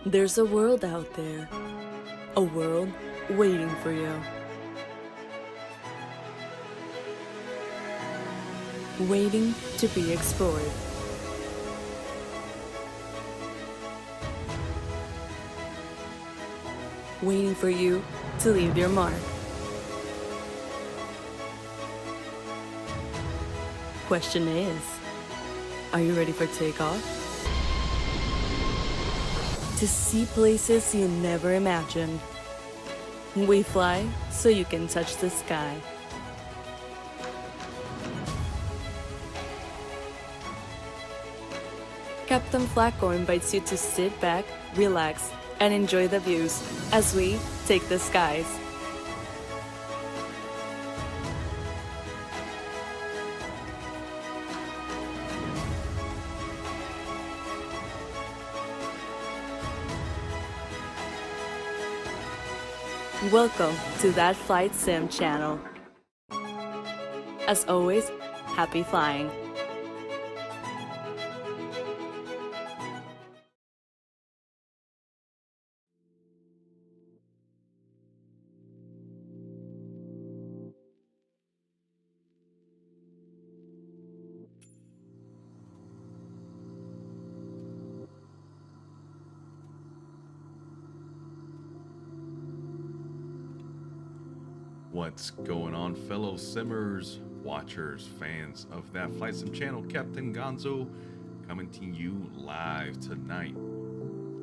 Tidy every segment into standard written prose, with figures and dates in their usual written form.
There's a world out there, a world waiting for you. Waiting to be explored. Waiting for you to leave your mark. Question is, are you ready for takeoff? To see places you never imagined. We fly so you can touch the sky. Captain Flacco invites you to sit back, relax, and enjoy the views as we take the skies. Welcome to That Flight Sim channel. As always, happy flying. What's going on, fellow simmers, watchers, fans of That Flight Sim channel? Captain Gonzo coming to you live tonight.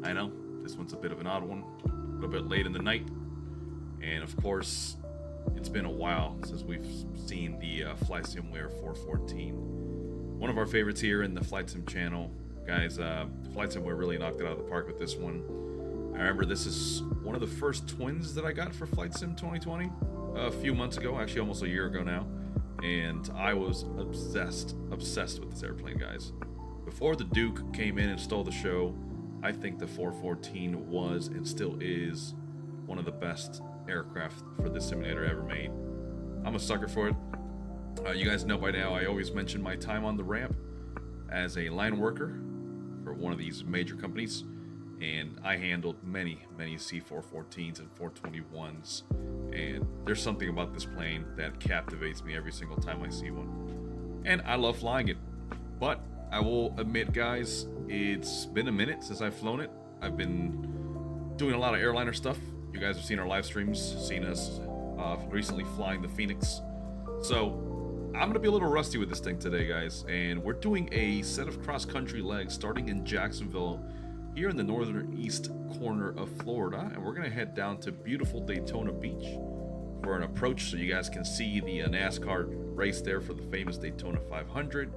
I know this one's a bit of an odd one, a little bit late in the night, and of course it's been a while since we've seen the FlySimware 414, one of our favorites here in the Flight Sim channel. Guys, FlySimware really knocked it out of the park with this one. I remember this is one of the first twins that I got for Flight Sim 2020 a few months ago, actually almost a year ago now, and I was obsessed with this airplane, guys. Before the Duke came in and stole the show, I think the 414 was and still is one of the best aircraft for this simulator ever made. I'm a sucker for it. You guys know by now I always mention my time on the ramp as a line worker for one of these major companies, and I handled many C414s and 421s, and there's something about this plane that captivates me every single time I see one, and I love flying it. But I will admit, guys, it's been a minute since I've flown it. I've been doing a lot of airliner stuff. You guys have seen our live streams, seen us recently flying the Phoenix, so I'm gonna be a little rusty with this thing today, guys, and we're doing a set of cross-country legs starting in Jacksonville here in the northeast corner of Florida, and we're gonna head down to beautiful Daytona Beach for an approach so you guys can see the NASCAR race there for the famous Daytona 500,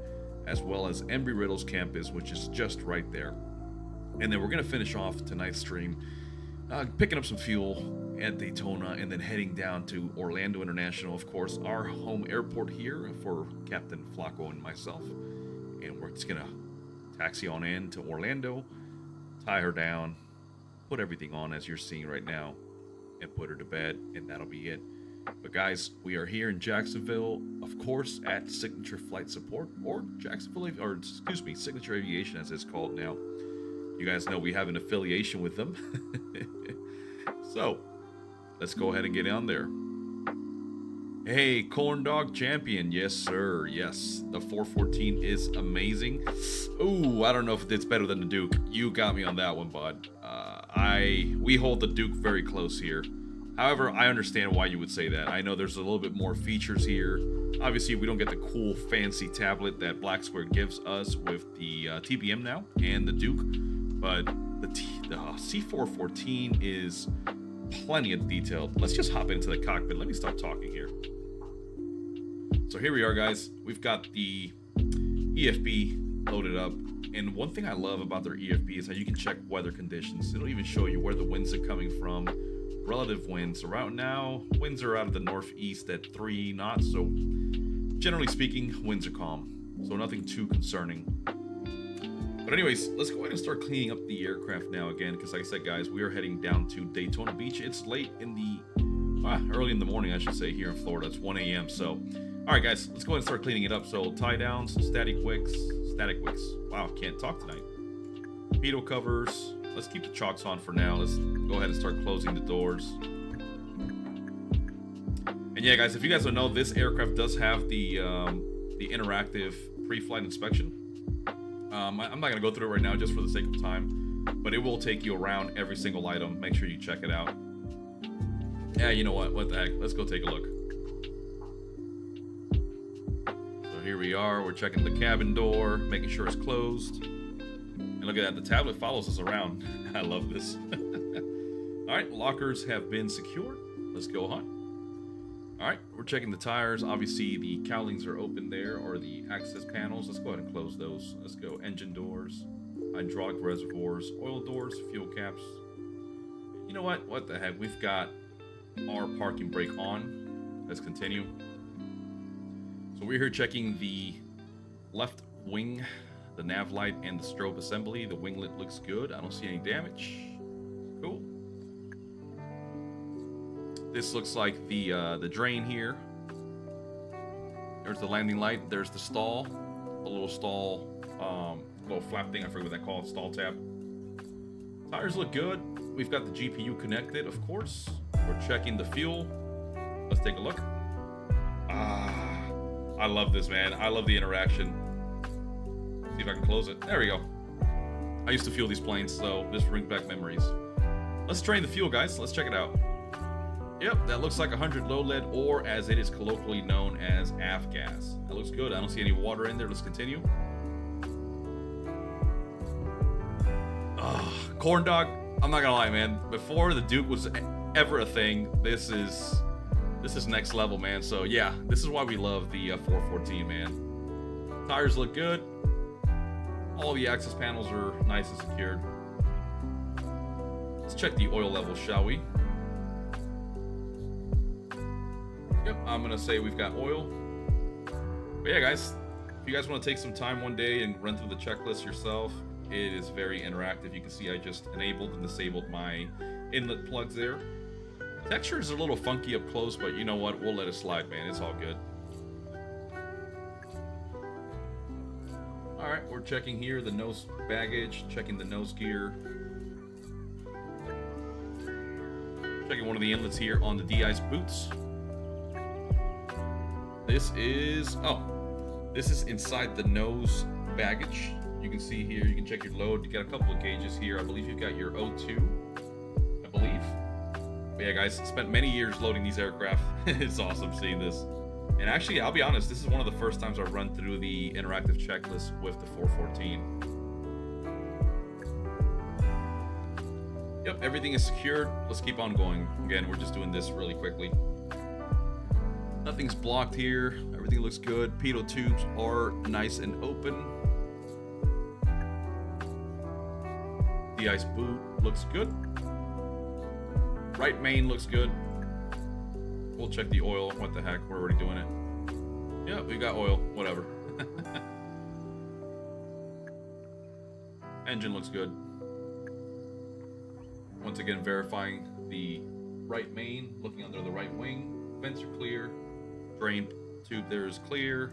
as well as Embry-Riddle's campus, which is just right there. And then we're gonna finish off tonight's stream picking up some fuel at Daytona and then heading down to Orlando International, of course, our home airport here for Captain Flacco and myself. And we're just gonna taxi on in to Orlando, tie her down, put everything on as you're seeing right now, and put her to bed, and that'll be it. But guys, we are here in Jacksonville, of course, at Signature Flight Support, or Signature Aviation as it's called now. You guys know we have an affiliation with them. So let's go ahead and get on there. Hey, Corn Dog Champion. Yes, sir. Yes, the 414 is amazing. Ooh, I don't know if it's better than the Duke. You got me on that one, bud. We hold the Duke very close here. However, I understand why you would say that. I know there's a little bit more features here. Obviously, we don't get the cool, fancy tablet that Black Square gives us with the TBM now and the Duke, but the C414 is plenty of detailed. Let's just hop into the cockpit. Let me stop talking here. So here we are, guys. We've got the EFB loaded up, and one thing I love about their EFB is how you can check weather conditions. It'll even show you where the winds are coming from, relative winds. So right now, winds are out of the northeast at 3 knots, so generally speaking, winds are calm, so nothing too concerning. But anyways, let's go ahead and start cleaning up the aircraft now again, because like I said, guys, we are heading down to Daytona Beach. It's late in the, early in the morning, I should say, here in Florida. It's 1 a.m. So, all right, guys, let's go ahead and start cleaning it up. So tie downs, static wicks. Wow, can't talk tonight. Torpedo covers, let's keep the chocks on for now. Let's go ahead and start closing the doors. And yeah, guys, if you guys don't know, this aircraft does have the interactive pre-flight inspection. I'm not gonna go through it right now just for the sake of time, but it will take you around every single item. Make sure you check it out. Yeah, you know what the heck, let's go take a look. So here we are, we're checking the cabin door, making sure it's closed. And look at that, the tablet follows us around. I love this. All right, lockers have been secured. Let's go hunt. All right, we're checking the tires. Obviously, the cowlings are open there, or the access panels. Let's go ahead and close those. Let's go engine doors, hydraulic reservoirs, oil doors, fuel caps. You know what? What the heck? We've got our parking brake on. Let's continue. So we're here checking the left wing, the nav light, and the strobe assembly. The winglet looks good. I don't see any damage. Cool. This looks like the drain here. There's the landing light. There's the stall. A little stall, little flap thing. I forget what that called. Stall tab. Tires look good. We've got the GPU connected, of course. We're checking the fuel. Let's take a look. I love this, man. I love the interaction. See if I can close it. There we go. I used to fuel these planes, so this brings back memories. Let's drain the fuel, guys. Let's check it out. Yep, that looks like 100 low lead, or as it is colloquially known as avgas. That looks good. I don't see any water in there. Let's continue. Corn dog. I'm not gonna lie, man. Before the Duke was ever a thing, this is next level, man. So yeah, this is why we love the 414, man. Tires look good. All the access panels are nice and secured. Let's check the oil level, shall we? Yep, I'm gonna say we've got oil. But yeah, guys, if you guys want to take some time one day and run through the checklist yourself, it is very interactive. You can see I just enabled and disabled my inlet plugs there. Texture is a little funky up close, but you know what? We'll let it slide, man. It's all good. All right, we're checking here the nose baggage, checking the nose gear. Checking one of the inlets here on the de-ice boots. This is inside the nose baggage. You can see here, you can check your load. You got a couple of gauges here. I believe you've got your O2, I believe. But yeah, guys, spent many years loading these aircraft. It's awesome seeing this. And actually, I'll be honest, this is one of the first times I've run through the interactive checklist with the 414. Yep, everything is secured. Let's keep on going. Again, we're just doing this really quickly. Nothing's blocked here. Everything looks good. Pitot tubes are nice and open. The ice boot looks good. Right main looks good. We'll check the oil. What the heck? We're already doing it. Yeah, we got oil. Whatever. Engine looks good. Once again, verifying the right main. Looking under the right wing. Vents are clear. Drain tube there is clear.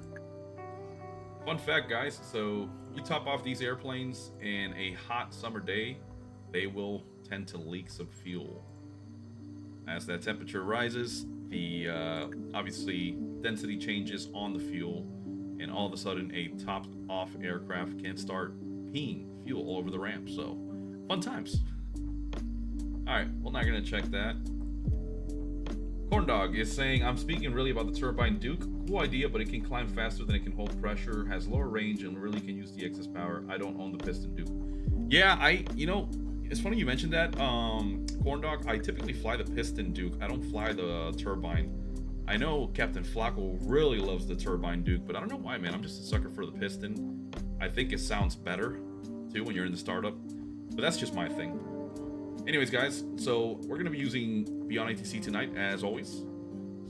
Fun fact, guys, so you top off these airplanes in a hot summer day, they will tend to leak some fuel. As that temperature rises, the obviously density changes on the fuel, and all of a sudden a topped off aircraft can start peeing fuel all over the ramp. So fun times. All right, we're not gonna check that. Corndog is saying, I'm speaking really about the turbine Duke. Cool idea, but it can climb faster than it can hold pressure, has lower range, and really can use the excess power. I don't own the piston Duke. Yeah, it's funny you mentioned that, Corndog. I typically fly the piston Duke. I don't fly the turbine. I know Captain Flacco really loves the turbine Duke, but I don't know why, man. I'm just a sucker for the piston. I think it sounds better, too, when you're in the startup. But that's just my thing. Anyways, guys, so we're going to be using Beyond ATC tonight, as always.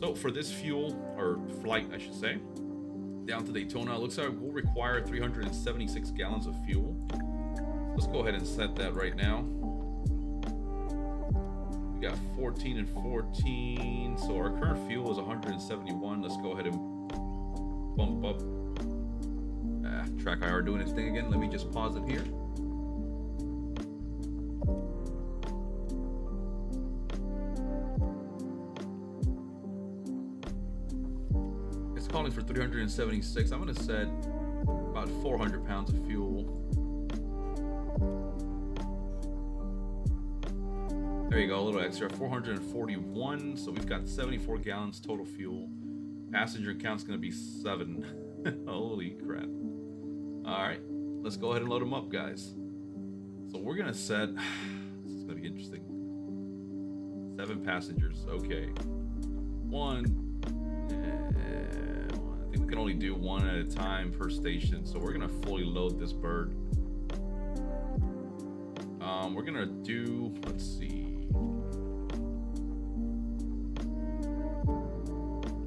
So for this fuel, or flight, I should say, down to Daytona, it looks like we'll require 376 gallons of fuel. Let's go ahead and set that right now. We got 14 and 14, so our current fuel is 171. Let's go ahead and bump up. Track IR doing its thing again. Let me just pause it here. 376. I'm gonna set about 400 pounds of fuel. There you go, a little extra, 441. So we've got 74 gallons total fuel. Passenger count's gonna be 7. Holy crap. All right, let's go ahead and load them up, guys. So we're gonna set, this is gonna be interesting. 7 passengers, okay. I think we can only do 1 at a time per station. So we're gonna fully load this bird. We're gonna do, let's see.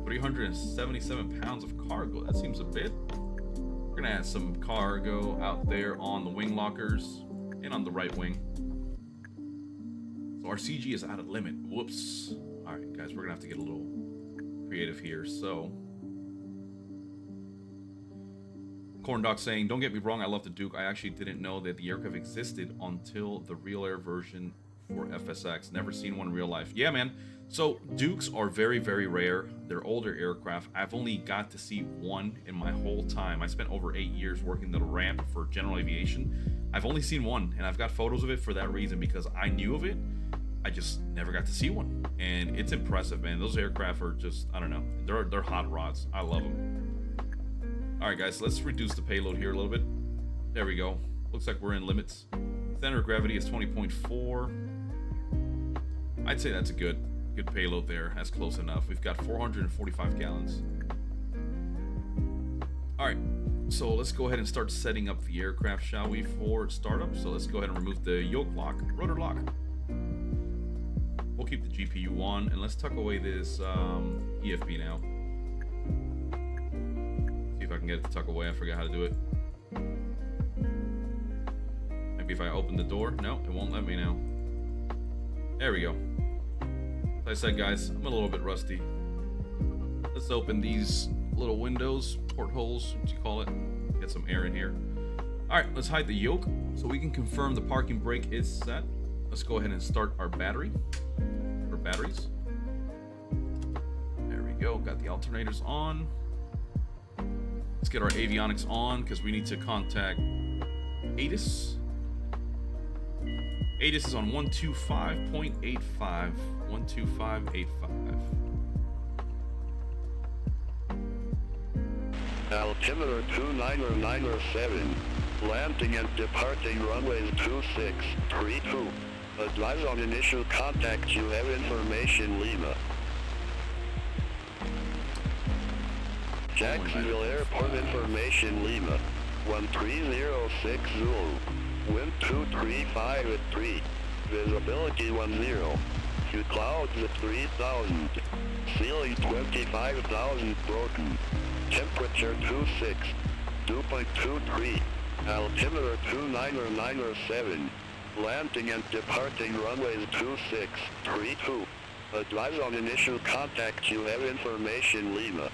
377 pounds of cargo. That seems a bit. We're gonna add some cargo out there on the wing lockers and on the right wing. So our CG is out of limit. Whoops. All right, guys, we're gonna have to get a little creative here. So, Corn Doc saying, "Don't get me wrong, I love the Duke. I actually didn't know that the aircraft existed until the real air version for FSX. Never seen one in real life." Yeah, man. So Dukes are very, very rare. They're older aircraft. I've only got to see one in my whole time. I spent over 8 years working the ramp for general aviation. I've only seen one, and I've got photos of it for that reason, because I knew of it. I just never got to see one, and it's impressive, man. Those aircraft are just, I don't know, they're hot rods. I love them. All right, guys, let's reduce the payload here a little bit. There we go. Looks like we're in limits. Center of gravity is 20.4. I'd say that's a good payload there. That's close enough. We've got 445 gallons. All right, so let's go ahead and start setting up the aircraft, shall we, for startup. So let's go ahead and remove the yoke lock, rotor lock. We'll keep the GPU on, and let's tuck away this EFB now. See if I can get it to tuck away. I forgot how to do it. Maybe if I open the door. No, it won't let me now. There we go. Like I said, guys, I'm a little bit rusty. Let's open these little windows, portholes, what you call it. Get some air in here. All right, let's hide the yoke so we can confirm the parking brake is set. Let's go ahead and start our battery, or batteries. There we go, got the alternators on. Let's get our avionics on because we need to contact ATIS. ATIS is on 125.85, 125.85. Altimeter 29907, landing and departing runways 2632. Advise on initial contact, you have information, Lima. Jacksonville Airport information, Lima. 1306 Zulu. Wind 235 at 3. Visibility 10. Few clouds at 3000. Ceiling 25,000 broken. Temperature 26. 2.23. Altimeter 29907. Landing and departing runways 2632. Advise on initial contact, you have information, Lima.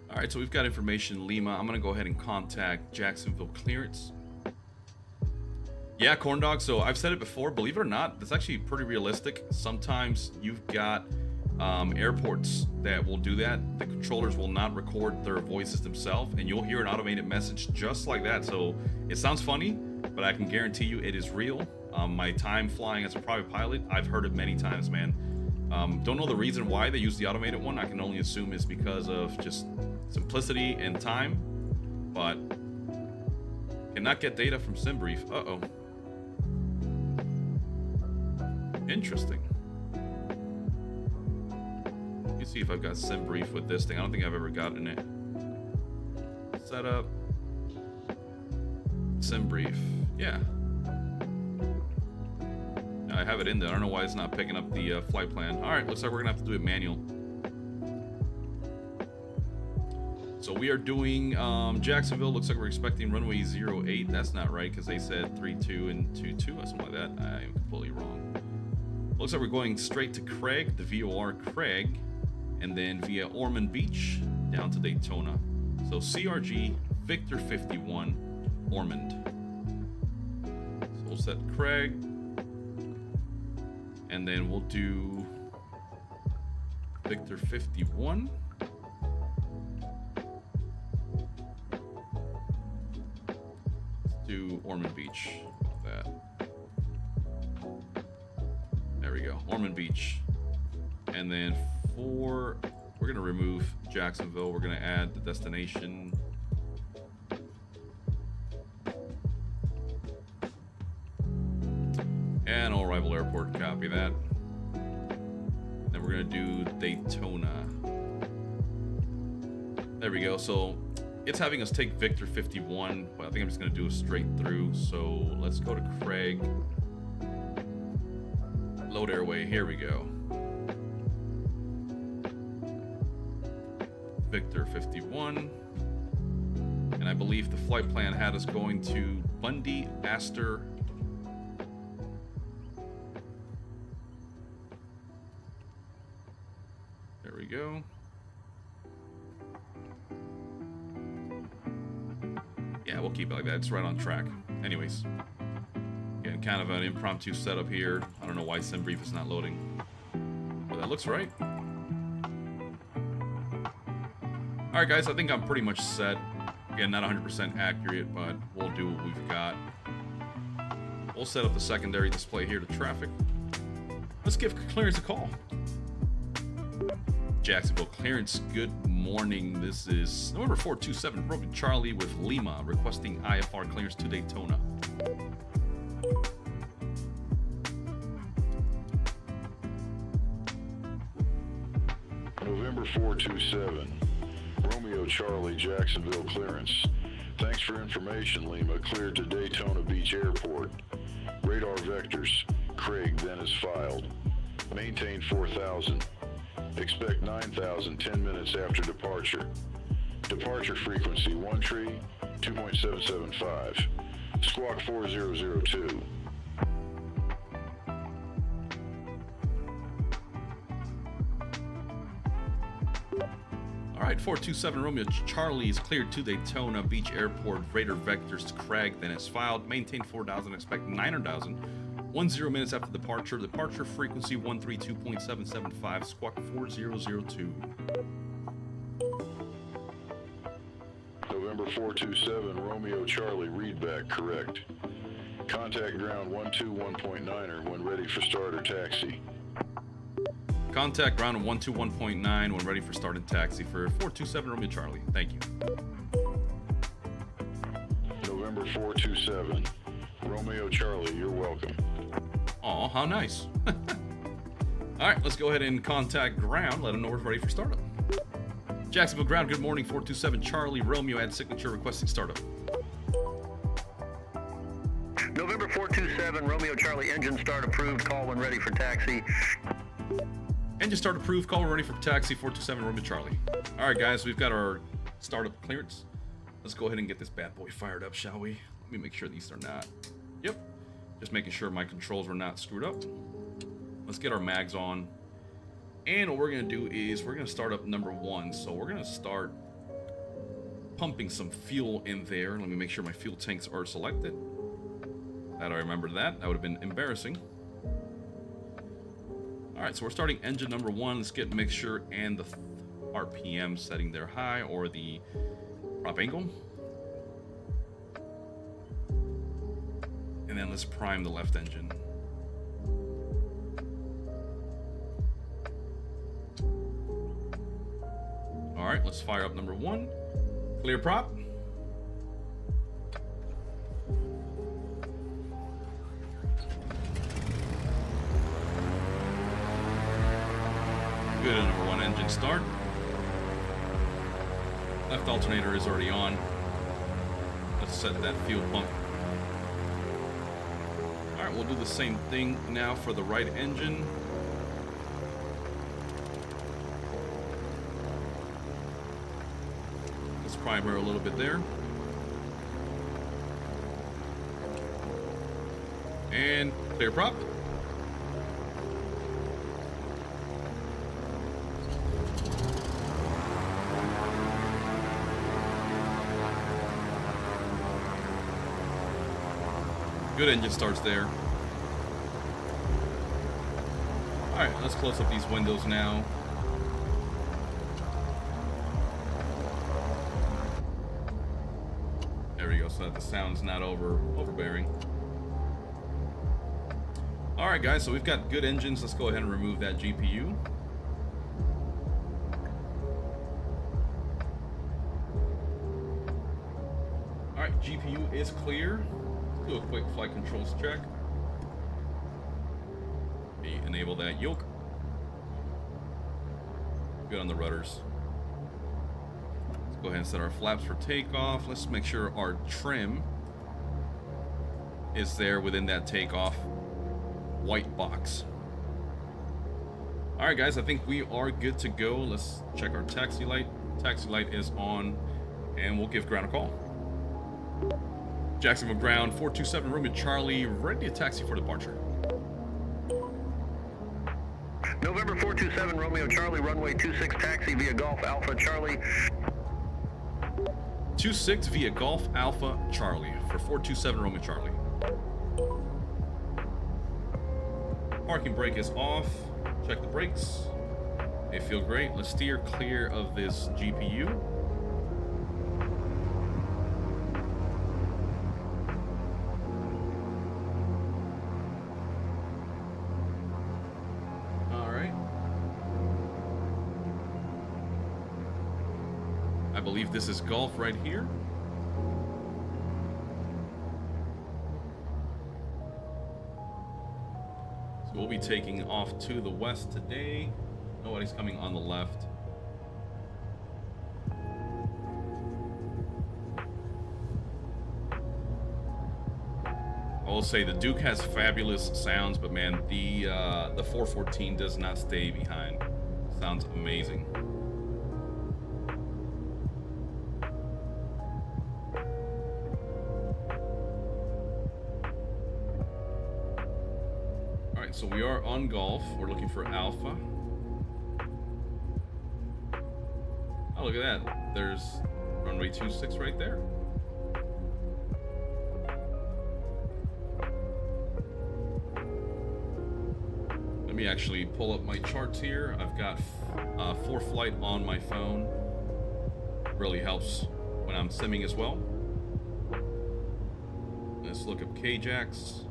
All right, so we've got information, Lima. I'm gonna go ahead and contact Jacksonville clearance. Yeah, Corn Dog, so I've said it before, believe it or not, that's actually pretty realistic. Sometimes you've got airports that will do that. The controllers will not record their voices themselves, and you'll hear an automated message just like that. So it sounds funny, but I can guarantee you it is real. My time flying as a private pilot, I've heard it many times, man. Don't know the reason why they use the automated one. I can only assume it's because of just simplicity and time, but cannot get data from SimBrief. Uh-oh. Interesting. Let me see if I've got SimBrief with this thing. I don't think I've ever gotten it. Setup. SimBrief. Yeah. I have it in there. I don't know why it's not picking up the flight plan. All right, looks like we're gonna have to do it manual. So we are doing Jacksonville. Looks like we're expecting runway 08. That's not right because they said 32 and 22 or something like that. I am completely wrong. Looks like we're going straight to Craig, the VOR Craig, and then via Ormond Beach down to Daytona. So CRG Victor 51 Ormond. So we'll set Craig, and then we'll do Victor 51. do Ormond Beach. That. There we go. Ormond Beach. And then we're going to remove Jacksonville. We're going to add the destination. And all arrival airport, copy that. Then we're going to do Daytona. There we go. So it's having us take Victor 51, but I think I'm just going to do a straight through. So let's go to Craig. Load airway. Here we go. Victor 51. And I believe the flight plan had us going to Bundy, Astor. There we go. Yeah, we'll keep it like that. It's right on track. Anyways. Again, kind of an impromptu setup here. I don't know why SimBrief is not loading. But that looks right. Alright guys, I think I'm pretty much set. Again, not 100% accurate, but we'll do what we've got. We'll set up the secondary display here to traffic. Let's give clearance a call. Jacksonville clearance, good morning. This is November 427, Romeo Charlie with Lima requesting IFR clearance to Daytona. November 427, Romeo Charlie, Jacksonville clearance. Thanks for information, Lima. Cleared to Daytona Beach Airport. Radar vectors, Craig, then is filed. Maintain 4,000. Expect 9,000 10 minutes after departure. Departure frequency 1 tree, 2.775. Squawk 4002. Alright, 427 Romeo Charlie is cleared to Daytona Beach Airport. Radar vectors to Craig, then is filed. Maintain 4,000, expect 900,000. 10 minutes after departure. Departure frequency 132.775. Squawk 4002. November 427, Romeo Charlie, readback correct. Contact ground 121.9er when ready for start or taxi. Contact ground 121.9 when ready for start and taxi for 427 Romeo Charlie. Thank you. November 427, Romeo Charlie, you're welcome. Aw, how nice. Alright, let's go ahead and contact ground. Let them know we're ready for startup. Jacksonville ground, good morning. 427 Charlie, Romeo, add signature requesting startup. November 427, Romeo Charlie, engine start approved, call when ready for taxi. Engine start approved, call when ready for taxi, 427 Romeo Charlie. Alright guys, we've got our startup clearance. Let's go ahead and get this bad boy fired up, shall we? Let me make sure these are not. Yep. Just making sure my controls were not screwed up. Let's get our mags on. And what we're going to do is we're going to start up number 1. So we're going to start pumping some fuel in there. Let me make sure my fuel tanks are selected. That I remember that. That would have been embarrassing. Alright, so we're starting engine number 1. Let's get mixture and the RPM setting there high, or the prop angle. And then let's prime the left engine. Alright, let's fire up number 1. Clear prop. Good, number 1 engine start. Left alternator is already on. Let's set that fuel pump. Alright, we'll do the same thing now for the right engine. Let's prime her a little bit there. And clear prop. Good engine starts there. Alright, let's close up these windows now. There we go. So so that the sound's not overbearing. All right, guys, so we've got good engines. Let's go ahead and remove that GPU. All right, GPU is clear. Let's do a quick flight controls check. Enable that yoke. Good on the rudders. Let's go ahead and set our flaps for takeoff. Let's make sure our trim is there within that takeoff white box. All right, guys, I think we are good to go. Let's check our taxi light. Taxi light is on, and we'll give ground a call. Jacksonville ground, 427 Romeo Charlie, ready to taxi for departure. November 427 Romeo Charlie, runway 26 taxi via Golf Alpha Charlie. 26 via Golf Alpha Charlie for 427 Romeo Charlie. Parking brake is off. Check the brakes. They feel great. Let's steer clear of this GPU. I believe this is Golf right here. So we'll be taking off to the west today. Nobody's coming on the left. I will say the Duke has fabulous sounds, but man, the 414 does not stay behind. Sounds amazing. So we are on Golf. We're looking for Alpha. Oh, look at that. There's runway 26 right there. Let me actually pull up my charts here. I've got ForeFlight on my phone. Really helps when I'm simming as well. Let's look up KJAX.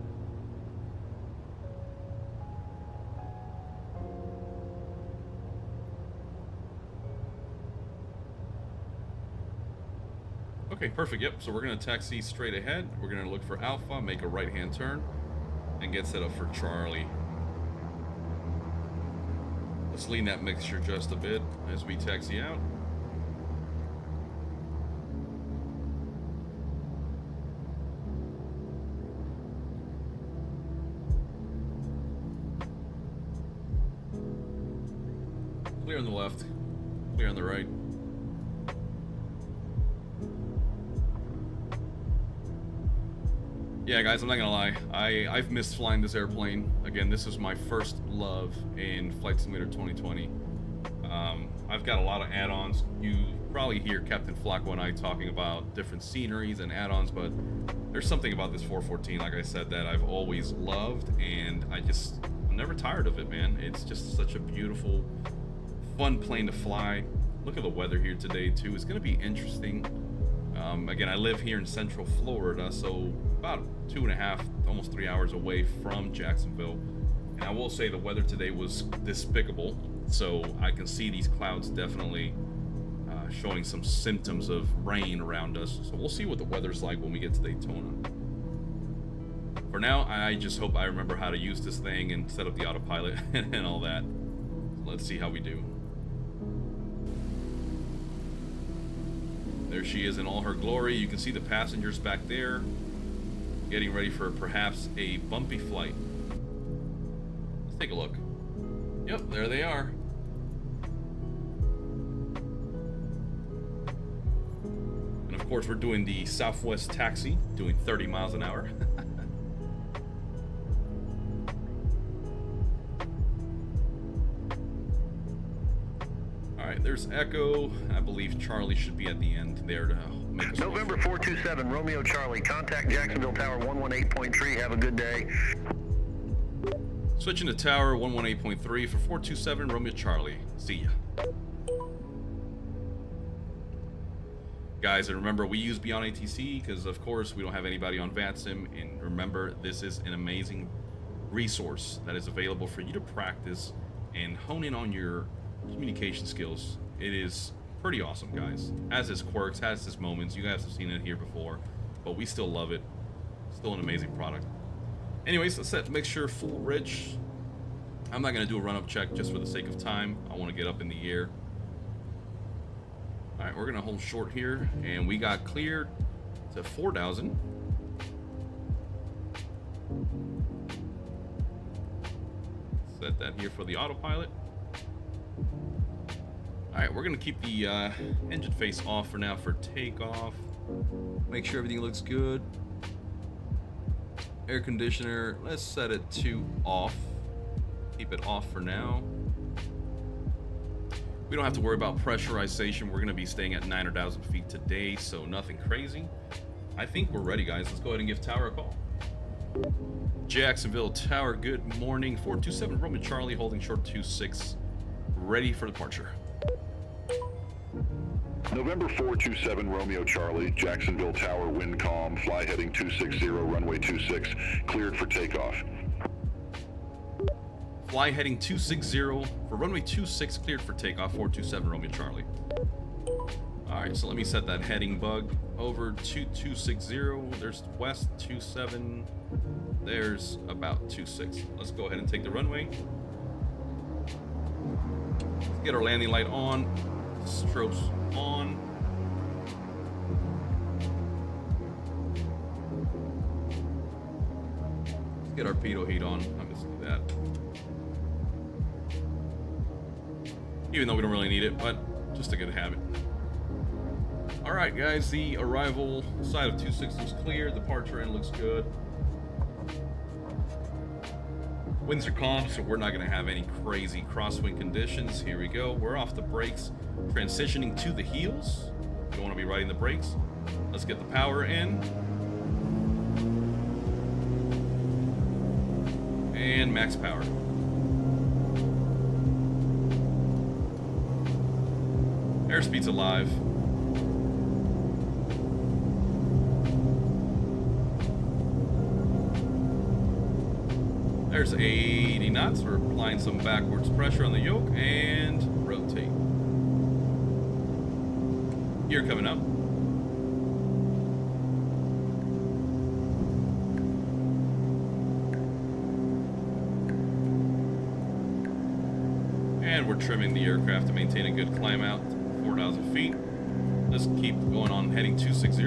Okay, perfect. Yep, so we're going to taxi straight ahead. We're going to look for Alpha, make a right-hand turn, and get set up for Charlie. Let's lean that mixture just a bit as we taxi out. Clear on the left, clear on the right. Yeah, guys, I'm not gonna lie. I've missed flying this airplane. Again, this is my first love in Flight Simulator 2020. I've got a lot of add-ons. You probably hear Captain Flacco and I talking about different sceneries and add-ons, but there's something about this 414, like I said, that I've always loved, and I'm never tired of it, man. It's just such a beautiful, fun plane to fly. Look at the weather here today, too. It's gonna be interesting. Again, I live here in Central Florida, so about 2.5, almost 3 hours away from Jacksonville. And I will say the weather today was despicable, so I can see these clouds definitely showing some symptoms of rain around us. So we'll see what the weather's like when we get to Daytona. For now, I just hope I remember how to use this thing and set up the autopilot and all that. So let's see how we do. There she is in all her glory. You can see the passengers back there getting ready for perhaps a bumpy flight. Let's take a look. Yep, there they are. And of course, we're doing the Southwest taxi, doing 30 miles an hour. Alright, there's Echo. I believe Charlie should be at the end there to make us November 427 Romeo Charlie, contact Jacksonville Tower 118.3. Have a good day. Switching to Tower 118.3 for 427 Romeo Charlie. See ya. Guys, and remember, we use Beyond ATC because, of course, we don't have anybody on VATSIM. And remember, this is an amazing resource that is available for you to practice and hone in on your communication skills. It is pretty awesome, guys. Has its quirks, has its moments. You guys have seen it here before, but we still love it. Still an amazing product. Anyways, let's set mixture full rich. I'm not going to do a run-up check just for the sake of time. I want to get up in the air. All right, we're going to hold short here, and we got cleared to 4,000. Set that here for the autopilot. All right, we're going to keep the engine face off for now for takeoff. Make sure everything looks good. Air conditioner, let's set it to off. Keep it off for now. We don't have to worry about pressurization. We're going to be staying at 9,000 feet today, so nothing crazy. I think we're ready, guys. Let's go ahead and give Tower a call. Jacksonville Tower, good morning. 427 Roman Charlie, holding short 26, ready for departure. November 427 Romeo Charlie, Jacksonville Tower, wind calm, fly heading 260, runway 26, cleared for takeoff. Fly heading 260 for runway 26, cleared for takeoff, 427 Romeo Charlie. All right, so let me set that heading bug over to 260. There's west 27. There's about 26. Let's go ahead and take the runway. Let's get our landing light on. Strobes on. Let's get our pitot heat on. I'm just do that. Even though we don't really need it, but just a good habit. All right, guys, the arrival side of 260 is clear. Departure end looks good. Winds are calm, so we're not going to have any crazy crosswind conditions. Here we go. We're off the brakes, transitioning to the heels. You don't want to be riding the brakes. Let's get the power in. And max power. Airspeed's alive. There's 80 knots. We're applying some backwards pressure on the yoke and rotate. Gear coming up. And we're trimming the aircraft to maintain a good climb out, 4,000 feet. Let's keep going on, heading 260.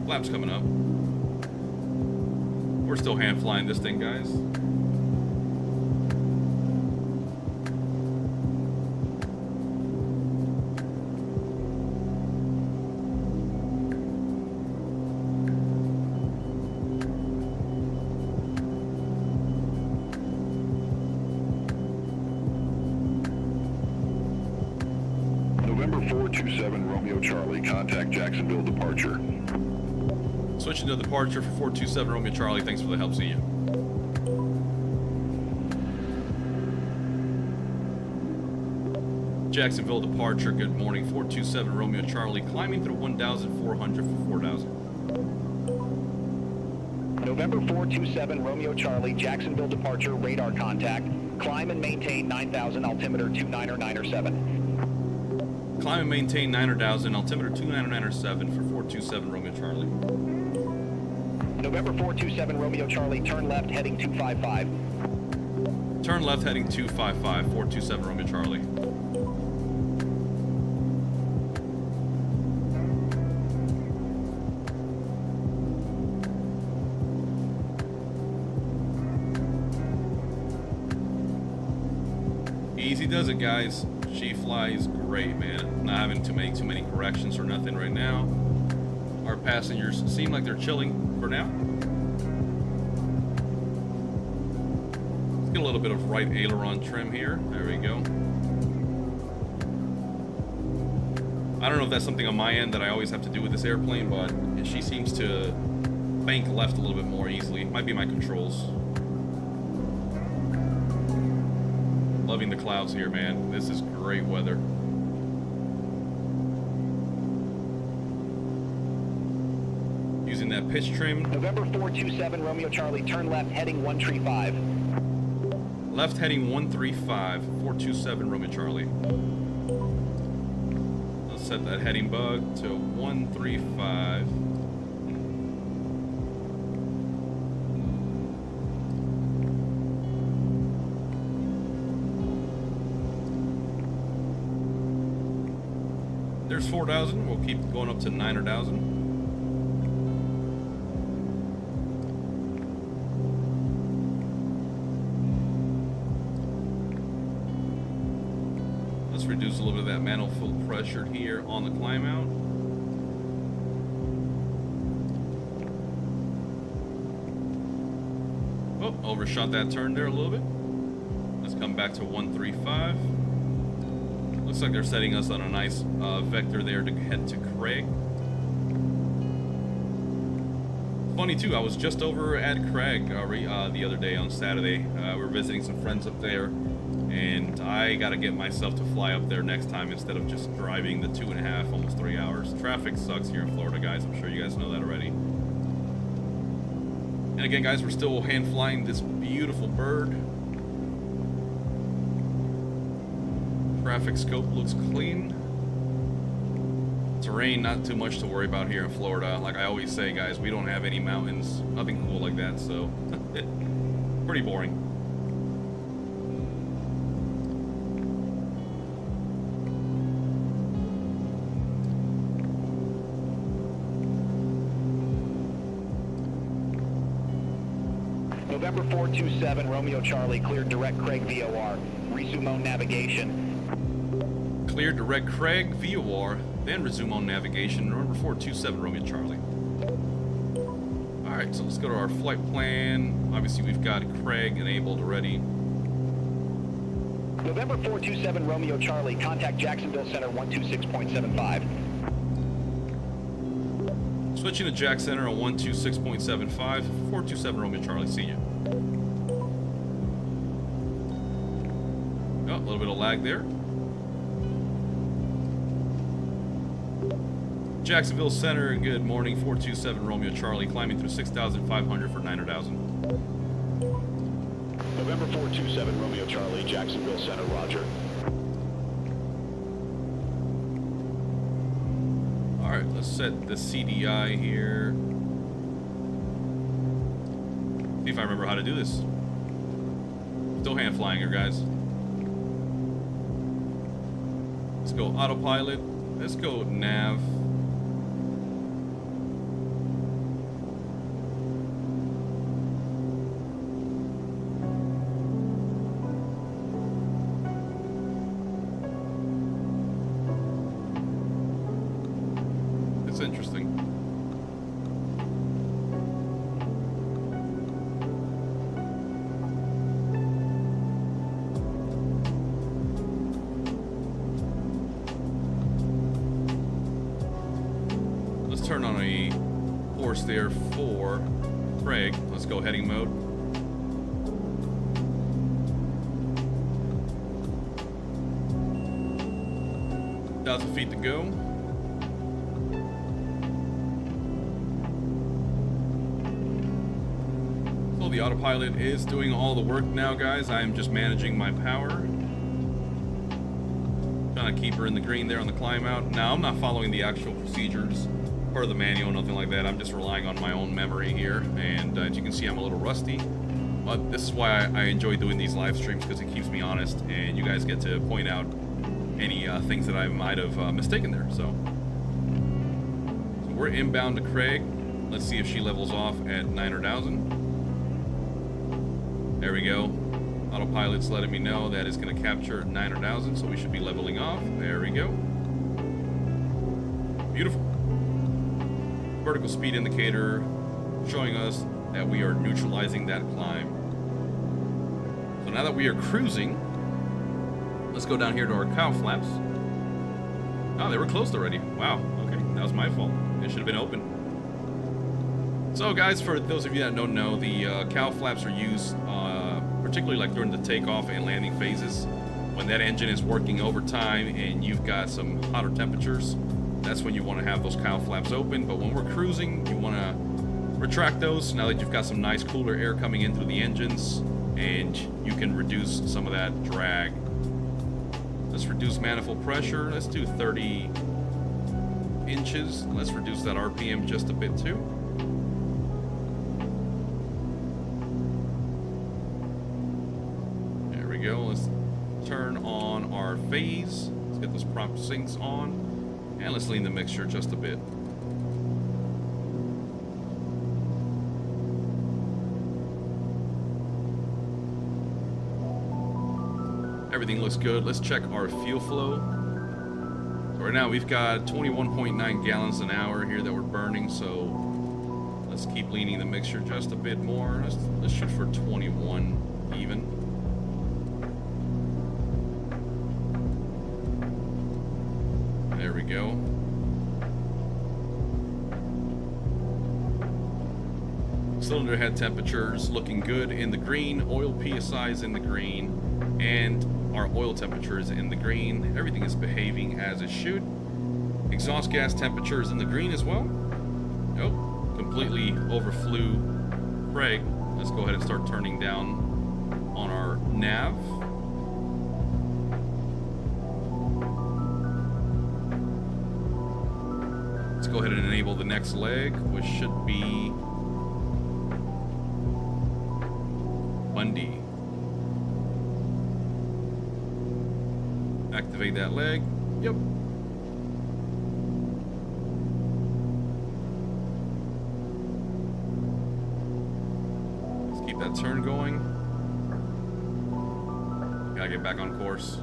Flaps coming up. We're still hand flying this thing, guys. November 427 Romeo Charlie, contact Jacksonville departure. Switching to departure for 427 Romeo Charlie. Thanks for the help. See you. Jacksonville departure. Good morning. 427 Romeo Charlie. Climbing through 1,400 for 4,000. November 427 Romeo Charlie, Jacksonville departure, radar contact. Climb and maintain 9,000, altimeter 29097. Climb and maintain 9,000, altimeter 29097 for 427 Romeo Charlie. November 427 Romeo Charlie, turn left heading 255. Turn left heading 255, 427 Romeo Charlie. Easy does it, guys. She flies great, man. Not having too many corrections or nothing right now. Our passengers seem like they're chilling for now. Let's get a little bit of right aileron trim here. There we go. I don't know if that's something on my end that I always have to do with this airplane, but she seems to bank left a little bit more easily. It might be my controls. Loving the clouds here, man. This is great weather. Using that pitch trim. November 427 Romeo Charlie, turn left heading 135. Left heading 135, 427 Romeo Charlie. Let's set that heading bug to 135. There's 4,000. We'll keep going up to 9,000. Let's reduce a little bit of that manifold pressure here on the climb out. Oh, overshot that turn there a little bit. Let's come back to 135. Looks like they're setting us on a nice vector there to head to Craig. Funny too, I was just over at Craig the other day on Saturday. We were visiting some friends up there, and I got to get myself to fly up there next time instead of just driving the 2.5, almost 3 hours. Traffic sucks here in Florida, guys. I'm sure you guys know that already. And again, guys, we're still hand flying this beautiful bird. Traffic scope looks clean. Terrain, not too much to worry about here in Florida. Like I always say, guys, we don't have any mountains, nothing cool like that, so pretty boring. November 427 Romeo Charlie, cleared direct Craig VOR. Resume on navigation. Clear direct Craig, VOR, then resume on navigation. November 427 Romeo Charlie. Alright, so let's go to our flight plan. Obviously, we've got Craig enabled already. November 427 Romeo Charlie, contact Jacksonville Center 126.75. Switching to Jack Center on 126.75, 427 Romeo Charlie, see you. Oh, a little bit of lag there. Jacksonville Center, good morning, 427 Romeo Charlie, climbing through 6,500 for 900,000. November 427 Romeo Charlie, Jacksonville Center, roger. Alright, let's set the CDI here. See if I remember how to do this. Still hand flying here, guys. Let's go autopilot. Let's go nav. It's interesting. Let's turn on a course there for Craig. Let's go heading mode. 1,000 feet to go. So the autopilot is doing all the work now, guys. I am just managing my power. Trying to keep her in the green there on the climb out. Now, I'm not following the actual procedures per the manual, nothing like that. I'm just relying on my own memory here. And as you can see, I'm a little rusty. But this is why I enjoy doing these live streams, because it keeps me honest, and you guys get to point out any things that I might have mistaken there. So we're inbound to Craig. Let's see if she levels off at 900,000. There we go. Autopilot's letting me know that it's going to capture 900,000, so we should be leveling off. There we go. Beautiful. Vertical speed indicator showing us that we are neutralizing that climb. So now that we are cruising, let's go down here to our cow flaps. Oh, they were closed already. Wow. Okay, that was my fault. It should have been open. So guys, for those of you that don't know, the cowl flaps are used particularly like during the takeoff and landing phases when that engine is working overtime and you've got some hotter temperatures. That's when you want to have those cowl flaps open. But when we're cruising, you want to retract those now that you've got some nice cooler air coming in through the engines, and you can reduce some of that drag. Let's reduce manifold pressure. Let's do 30 inches. Let's reduce that RPM just a bit too. There we go. Let's turn on our phase. Let's get those prompt syncs on. And let's lean the mixture just a bit. Everything looks good. Let's check our fuel flow. So right now we've got 21.9 gallons an hour here that we're burning, so let's keep leaning the mixture just a bit more. Let's shoot for 21 even. There we go. Cylinder head temperature is looking good in the green. Oil PSI is in the green. And our oil temperature is in the green. Everything is behaving as it should. Exhaust gas temperature is in the green as well. Nope, completely overflew Craig. Let's go ahead and start turning down on our nav. Let's go ahead and enable the next leg, which should be Bundy. Activate that leg. Yep. Let's keep that turn going. Gotta get back on course.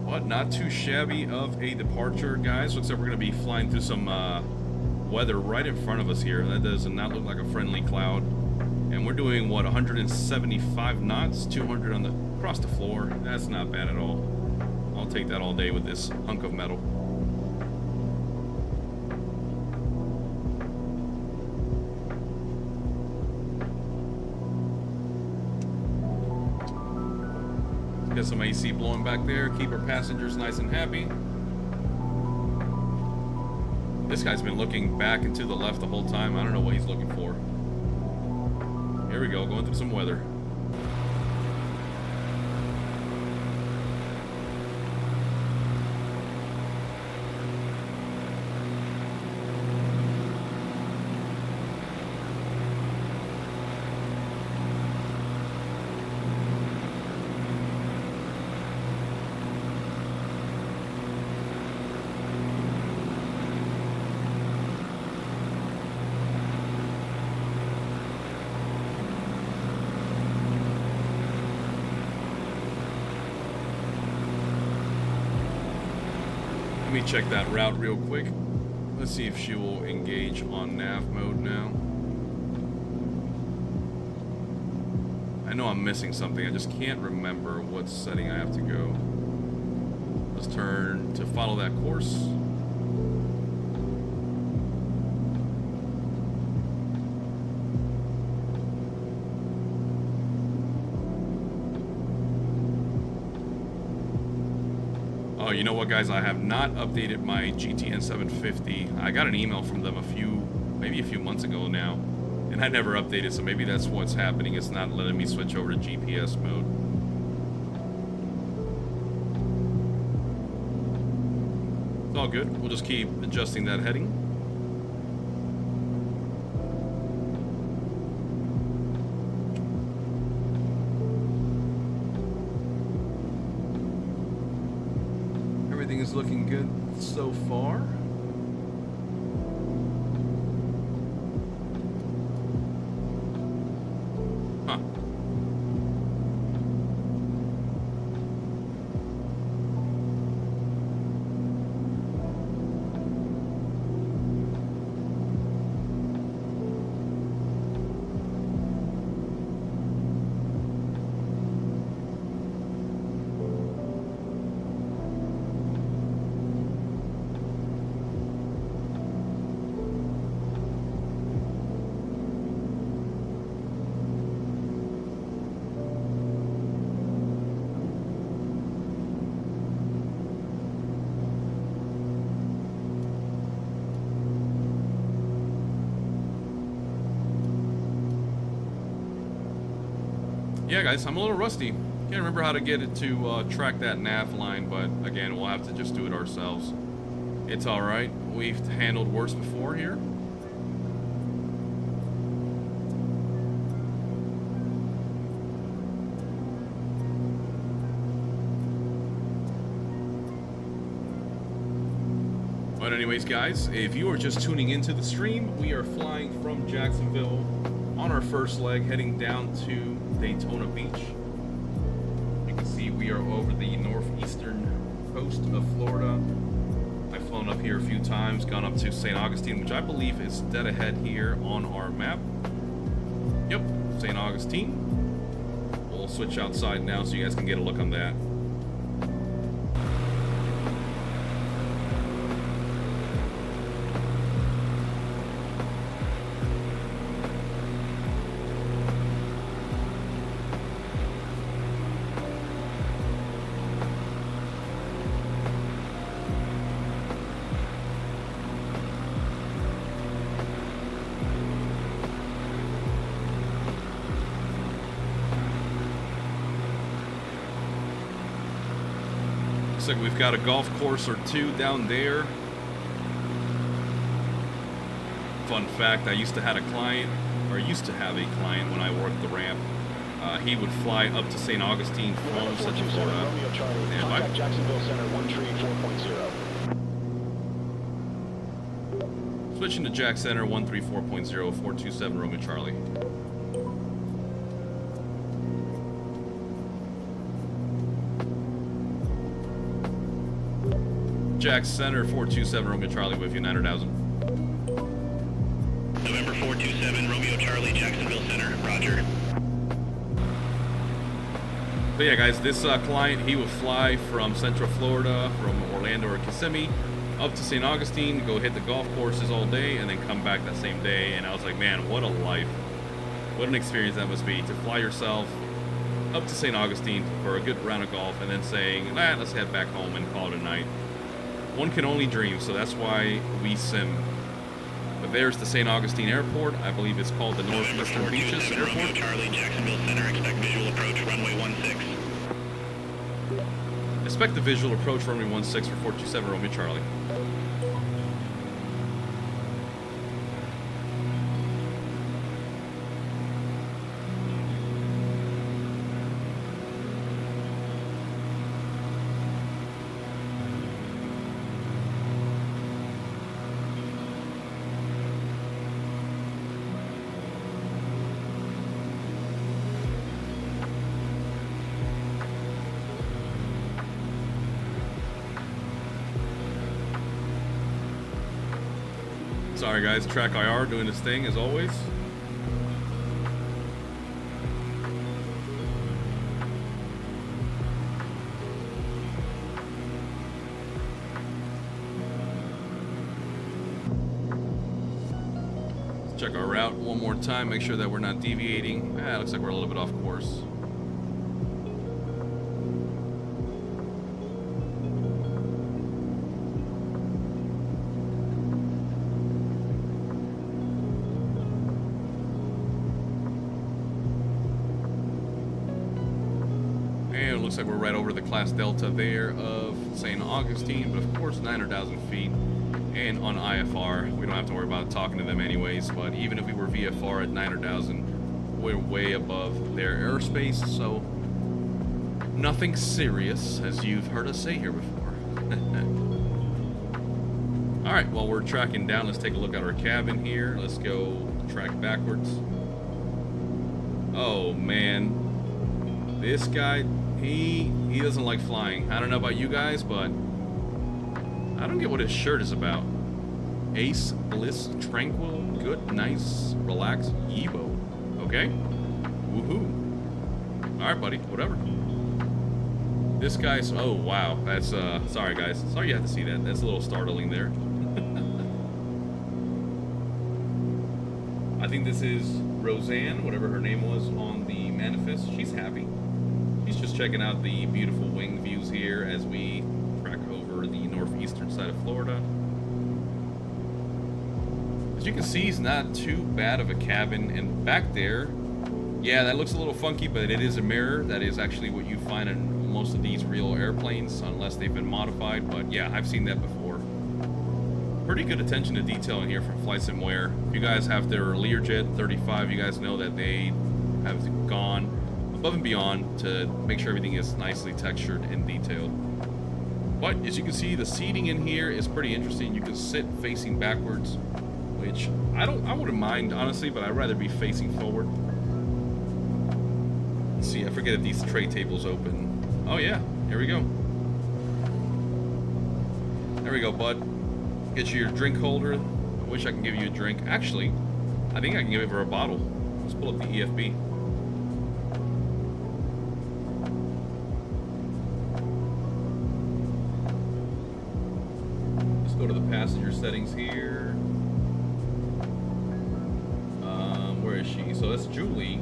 But not too shabby of a departure, guys. Looks like we're gonna be flying through some weather right in front of us here. That does not look like a friendly cloud. And we're doing, what, 175 knots, 200 on the across the floor. That's not bad at all. I'll take that all day with this hunk of metal. Get some AC blowing back there. Keep our passengers nice and happy. This guy's been looking back and to the left the whole time. I don't know what he's looking for. Here we go, going through some weather. Let me check that route real quick. Let's see if she will engage on nav mode now. I know I'm missing something. I just can't remember what setting I have to go. Let's turn to follow that course. Oh, you know what, guys? I have not updated my GTN 750. I got an email from them maybe a few months ago now, and I never updated, so maybe that's what's happening. It's not letting me switch over to GPS mode. It's all good. We'll just keep adjusting that heading. Everything is looking good so far. Huh. Yeah, guys, I'm a little rusty. Can't remember how to get it to track that nav line, but again, we'll have to just do it ourselves. It's all right. We've handled worse before here. But anyways, guys, if you are just tuning into the stream, we are flying from Jacksonville on our first leg, heading down to Daytona Beach. You can see we are over the northeastern coast of Florida. I've flown up here a few times, gone up to St. Augustine, which I believe is dead ahead here on our map. Yep, St. Augustine. We'll switch outside now so you guys can get a look on that. Looks like we've got a golf course or two down there. Fun fact, I used to have a client when I worked the ramp. He would fly up to St. Augustine from Central Florida. Contact Jacksonville Center 134.0. Switching to Jack Center 134.0, 427 Romeo Charlie. Jack Center 427 Romeo Charlie with you, 900,000. November 427 Romeo Charlie, Jacksonville Center, roger. But yeah, guys, this client, he would fly from Central Florida, from Orlando or Kissimmee, up to St. Augustine, go hit the golf courses all day, and then come back that same day. And I was like, man, what a life. What an experience that must be, to fly yourself up to St. Augustine for a good round of golf, and then saying, let's head back home and call it a night. One can only dream, so that's why we sim. But there's the St. Augustine Airport. I believe it's called the Northeastern Beaches Airport. Romeo Charlie, Jacksonville Center, expect visual approach, runway 16. Expect the visual approach, runway 16 for 427 Romeo Charlie. Sorry guys, Track IR doing his thing as always. Let's check our route one more time, make sure that we're not deviating. Looks like we're a little bit off course. Looks like we're right over the Class Delta there of St. Augustine, but of course 900,000 feet. And on IFR, we don't have to worry about talking to them anyways, but even if we were VFR at 900,000, we're way above their airspace, so nothing serious, as you've heard us say here before. Alright, while we're tracking down, let's take a look at our cabin here. Let's go track backwards. Oh man, this guy, he doesn't like flying. I don't know about you guys, but I don't get what his shirt is about. Ace, bliss, tranquil, good, nice, relax, Yibo. Okay? Woohoo. Alright, buddy, whatever. This guy's, oh wow, that's, sorry guys. Sorry you have to see that. That's a little startling there. I think this is Roseanne, whatever her name was on the manifest. She's happy. She's just checking out the beautiful wing views here as we track over the northeastern side of Florida. As you can see, it's not too bad of a cabin, and back there, Yeah, that looks a little funky, but it is a mirror. That is actually what you find in most of these real airplanes, unless they've been modified. But yeah, I've seen that before. Pretty good attention to detail in here from FlySimware. If you guys have their Learjet 35, you guys know that they have gone above and beyond to make sure everything is nicely textured and detailed. But as you can see, the seating in here is pretty interesting. You can sit facing backwards, which I wouldn't mind honestly, but I'd rather be facing forward. Let's see, I forget if these tray tables open. Oh yeah, here we go. There we go, bud. Get you your drink holder. I wish I could give you a drink. Actually, I think I can give her a bottle. Let's pull up the EFB. Let's go to the passenger settings here. Where is she? So that's Julie.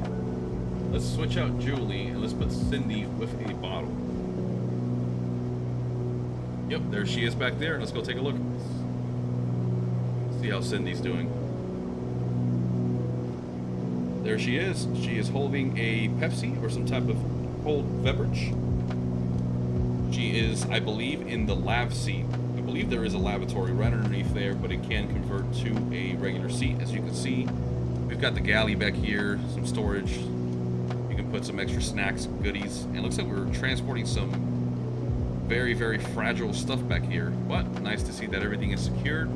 Let's switch out Julie and let's put Cindy with a bottle. Yep, there she is back there. Let's go take a look. See how Cindy's doing. There she is. She is holding a Pepsi or some type of cold beverage. She is, I believe, in the lav seat. I believe there is a lavatory right underneath there, but it can convert to a regular seat. As you can see, we've got the galley back here, some storage. You can put some extra snacks, goodies, and it looks like we're transporting some very, very fragile stuff back here. But nice to see that everything is secured.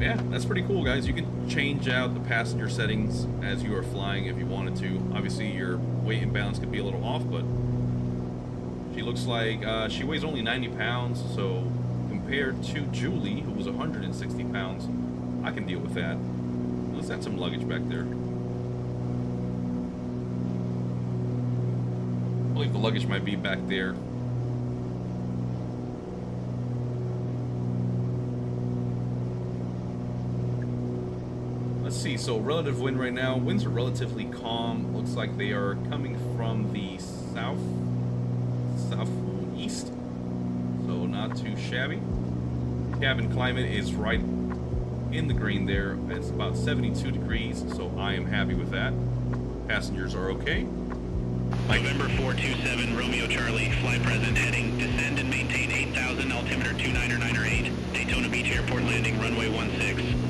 Yeah, that's pretty cool, guys. You can change out the passenger settings as you are flying if you wanted to. Obviously, your weight and balance could be a little off, but she looks like she weighs only 90 pounds. So compared to Julie, who was 160 pounds, I can deal with that. Let's add some luggage back there. I believe the luggage might be back there. Let's see, so relative wind right now, winds are relatively calm. Looks like they are coming from the southeast, so not too shabby. Cabin climate is right in the green there. It's about 72 degrees, so I am happy with that. Passengers are okay. November 427, Romeo Charlie, fly present, heading, descend and maintain 8,000, altimeter 29908, Daytona Beach Airport landing, runway 16.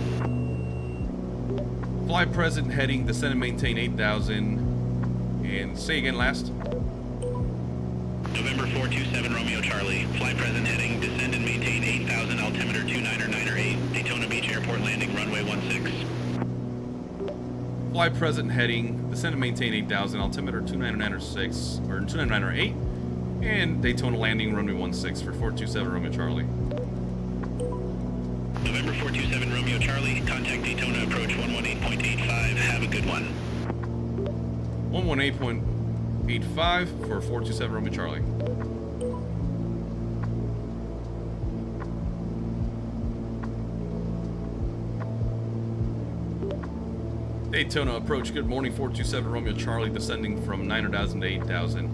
Fly present, heading, descend and maintain 8,000, and say again last. November 427, Romeo Charlie, fly present, heading, descend and maintain 8,000, altimeter 29908, Daytona Beach Airport landing, runway 16. Fly present, heading, descend and maintain 8,000, altimeter 29906, or 29908, and Daytona landing, runway 16 for 427 Romeo Charlie. November 427, Romeo Charlie, contact Daytona approach 118.85, have a good one. 118.85 for 427 Romeo Charlie. Daytona approach, good morning, 427 Romeo Charlie, descending from 9,000 to 8,000.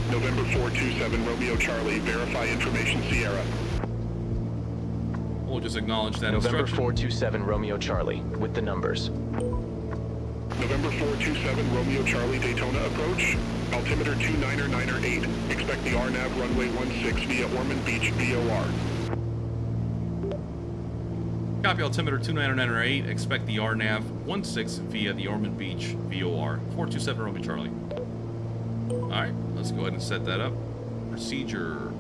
November 427, Romeo Charlie, verify information Sierra. We'll just acknowledge that November instruction. 427 Romeo Charlie with the numbers. November 427, Romeo Charlie, Daytona approach, altimeter 29908, expect the RNAV runway 16 via Ormond Beach, VOR. Copy, altimeter 29908, expect the RNAV 16 via the Ormond Beach, VOR, 427 Romeo Charlie. Alright, let's go ahead and set that up. Procedure.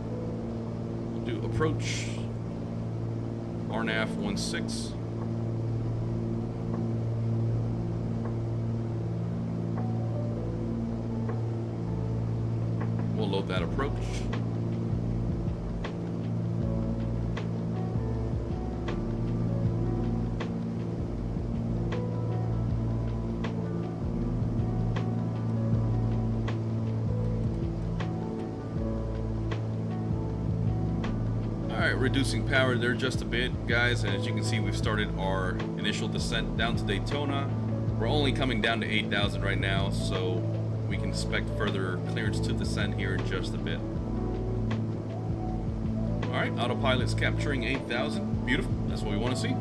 We'll do approach, RNAV 16. We'll load that approach. Reducing power there just a bit, guys, and as you can see, we've started our initial descent down to Daytona. We're only coming down to 8,000 right now, so we can expect further clearance to descend here in just a bit. All right, autopilot's capturing 8,000. Beautiful. That's what we want to see.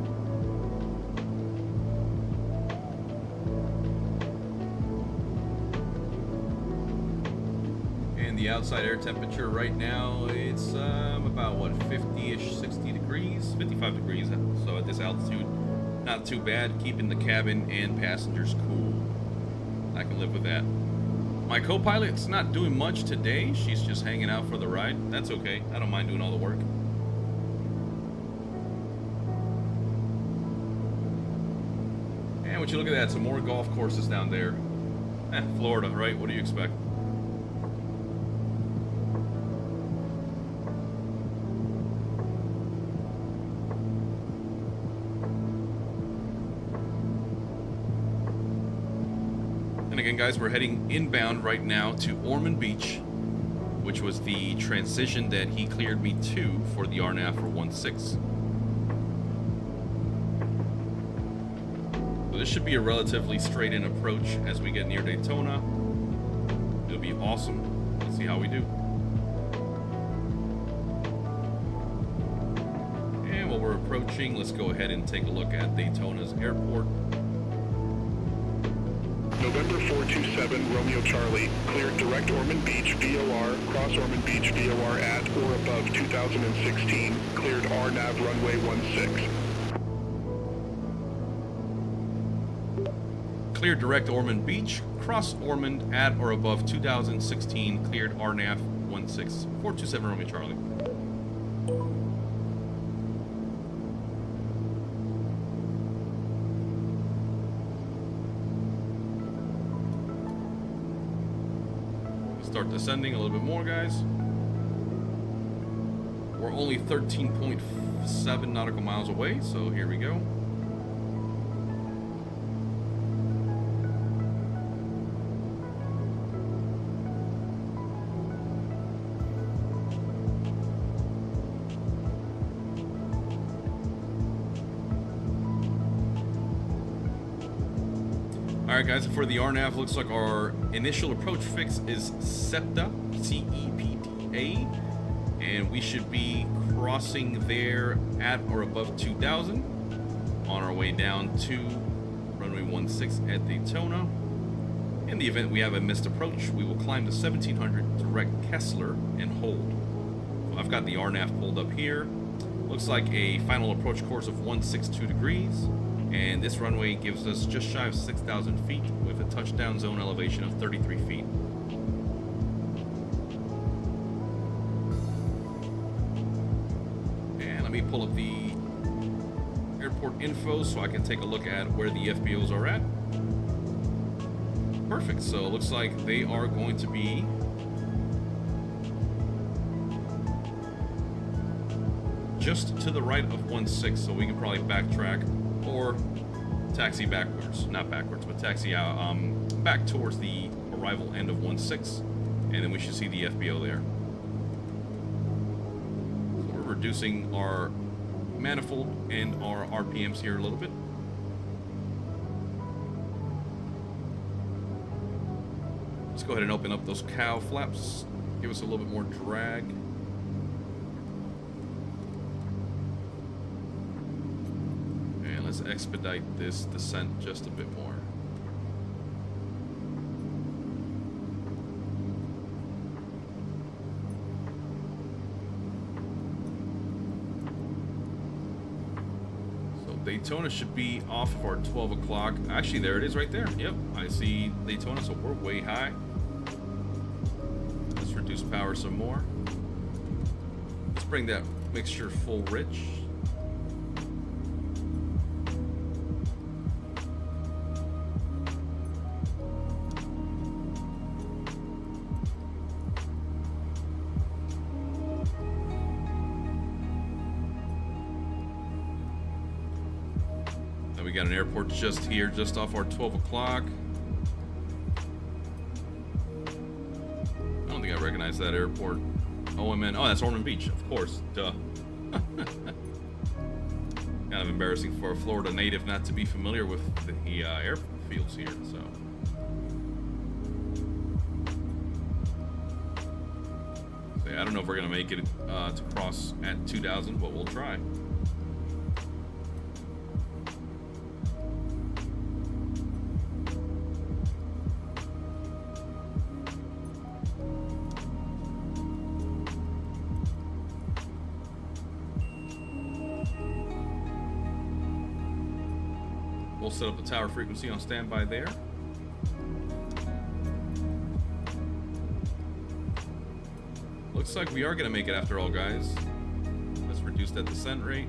the outside air temperature right now, it's about what, 50-ish, 60 degrees, 55 degrees. So at this altitude, not too bad, keeping the cabin and passengers cool. I can live with that. My co-pilot's not doing much today. She's just hanging out for the ride. That's okay. I don't mind doing all the work. And would you look at that, some more golf courses down there. Florida, right? What do you expect? And again, guys, we're heading inbound right now to Ormond Beach, which was the transition that he cleared me to for the RNAV for 16. So this should be a relatively straight-in approach as we get near Daytona. It'll be awesome. Let's see how we do. And while we're approaching, let's go ahead and take a look at Daytona's airport. November 427 Romeo Charlie, cleared direct Ormond Beach VOR, cross Ormond Beach VOR at or above 2016, cleared RNAV runway 16. Cleared direct Ormond Beach, cross Ormond at or above 2016, cleared RNAV 16. 427 Romeo Charlie. Start descending a little bit more, guys. We're only 13.7 nautical miles away, so here we go. Alright guys, for the RNAV, looks like our initial approach fix is CEPTA, C-E-P-T-A, and we should be crossing there at or above 2000 on our way down to runway 16 at Daytona. In the event we have a missed approach, we will climb to 1700, direct Kessler, and hold. So I've got the RNAV pulled up here. Looks like a final approach course of 162 degrees. And this runway gives us just shy of 6,000 feet with a touchdown zone elevation of 33 feet. And let me pull up the airport info so I can take a look at where the FBOs are at. Perfect, so it looks like they are going to be just to the right of 16, so we can probably backtrack or taxi backwards, not backwards, but taxi back towards the arrival end of 16, and then we should see the FBO there. So we're reducing our manifold and our RPMs here a little bit. Let's go ahead and open up those cow flaps, give us a little bit more drag. Let's expedite this descent just a bit more. So Daytona should be off of our 12 o'clock. Actually, there it is right there. Yep, I see Daytona, so we're way high. Let's reduce power some more. Let's bring that mixture full rich. We got an airport just here, just off our 12 o'clock. I don't think I recognize that airport. OMN. Oh, that's Ormond Beach, of course. Duh. Kind of embarrassing for a Florida native not to be familiar with the airfields here, so. So yeah, I don't know if we're going to make it to cross at 2000, but we'll try. We'll set up the tower frequency on standby there. Looks like we are going to make it after all, guys. Let's reduce that descent rate.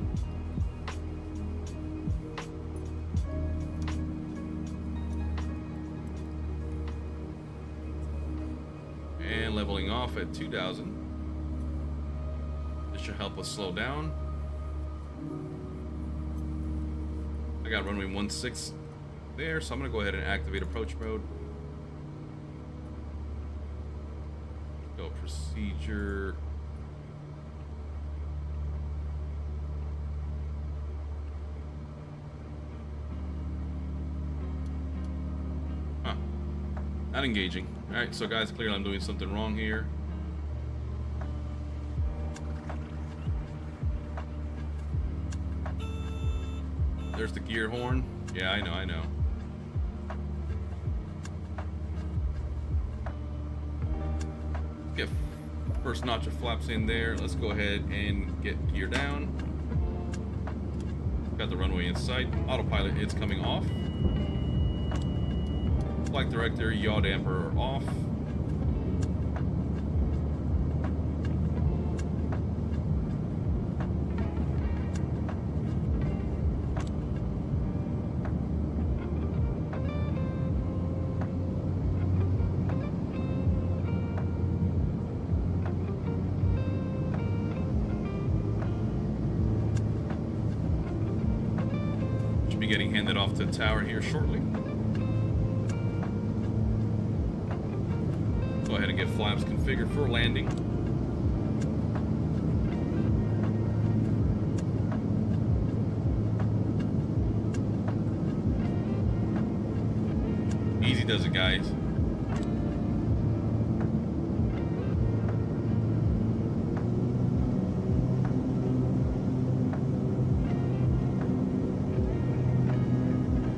And leveling off at 2,000. This should help us slow down. I got runway 16 there, so I'm going to go ahead and activate approach mode. Go procedure. Huh. Not engaging. Alright, so guys, clearly I'm doing something wrong here. There's the gear horn. Yeah, I know. Get first notch of flaps in there. Let's go ahead and get gear down. Got the runway in sight. Autopilot is coming off. Flight director, yaw damper off. Getting handed off to the tower here shortly. Go ahead and get flaps configured for landing. Easy does it, guys.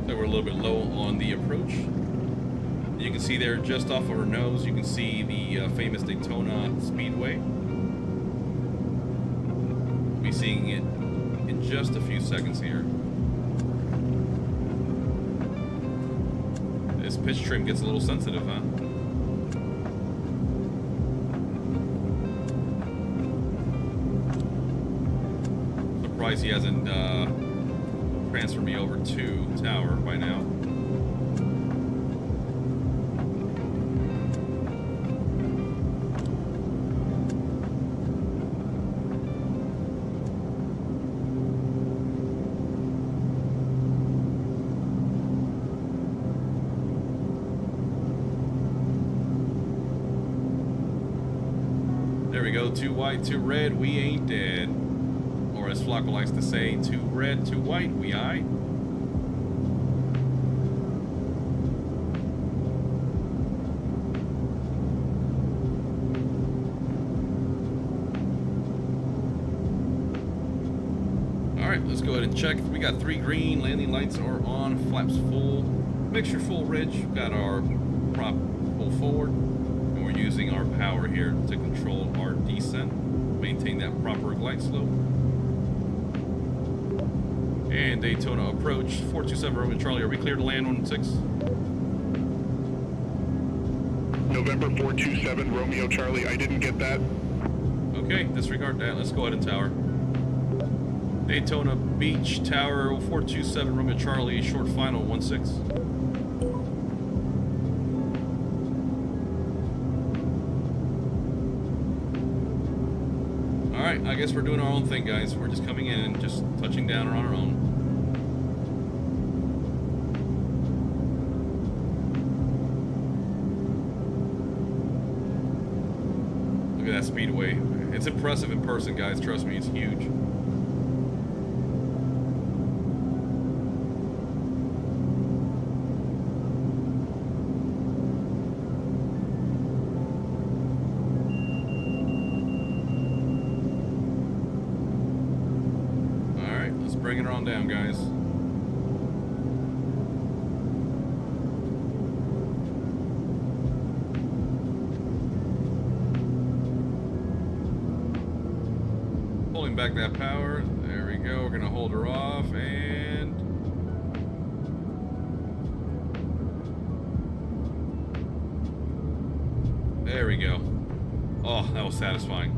We're a little bit low on the approach. You can see there just off of our nose, you can see the famous Daytona Speedway. We'll be seeing it in just a few seconds here. This pitch trim gets a little sensitive, huh? Surprised he hasn't transfer me over to tower by now. There we go, too white, too red, we ain't dead. Or as Flacco likes to say, too red, too white, we aye. Alright, let's go ahead and check. We got 3 green, landing lights are on, flaps full, mixture full ridge, got our prop full forward, and we're using our power here to control our descent, maintain that proper glide slope. And Daytona approach, 427 Roman Charlie, are we clear to land on 6? November 427 Romeo Charlie, I didn't get that. Okay, disregard that, let's go ahead and tower. Daytona Beach, tower, 427 Romeo Charlie, short final, 16. Alright, I guess we're doing our own thing, guys. We're just coming in and just touching down on our own. Look at that speedway. It's impressive in person, guys. Trust me, it's huge. Bring it on down, guys. Pulling back that power. There we go. We're going to hold her off and There we go. Oh, that was satisfying.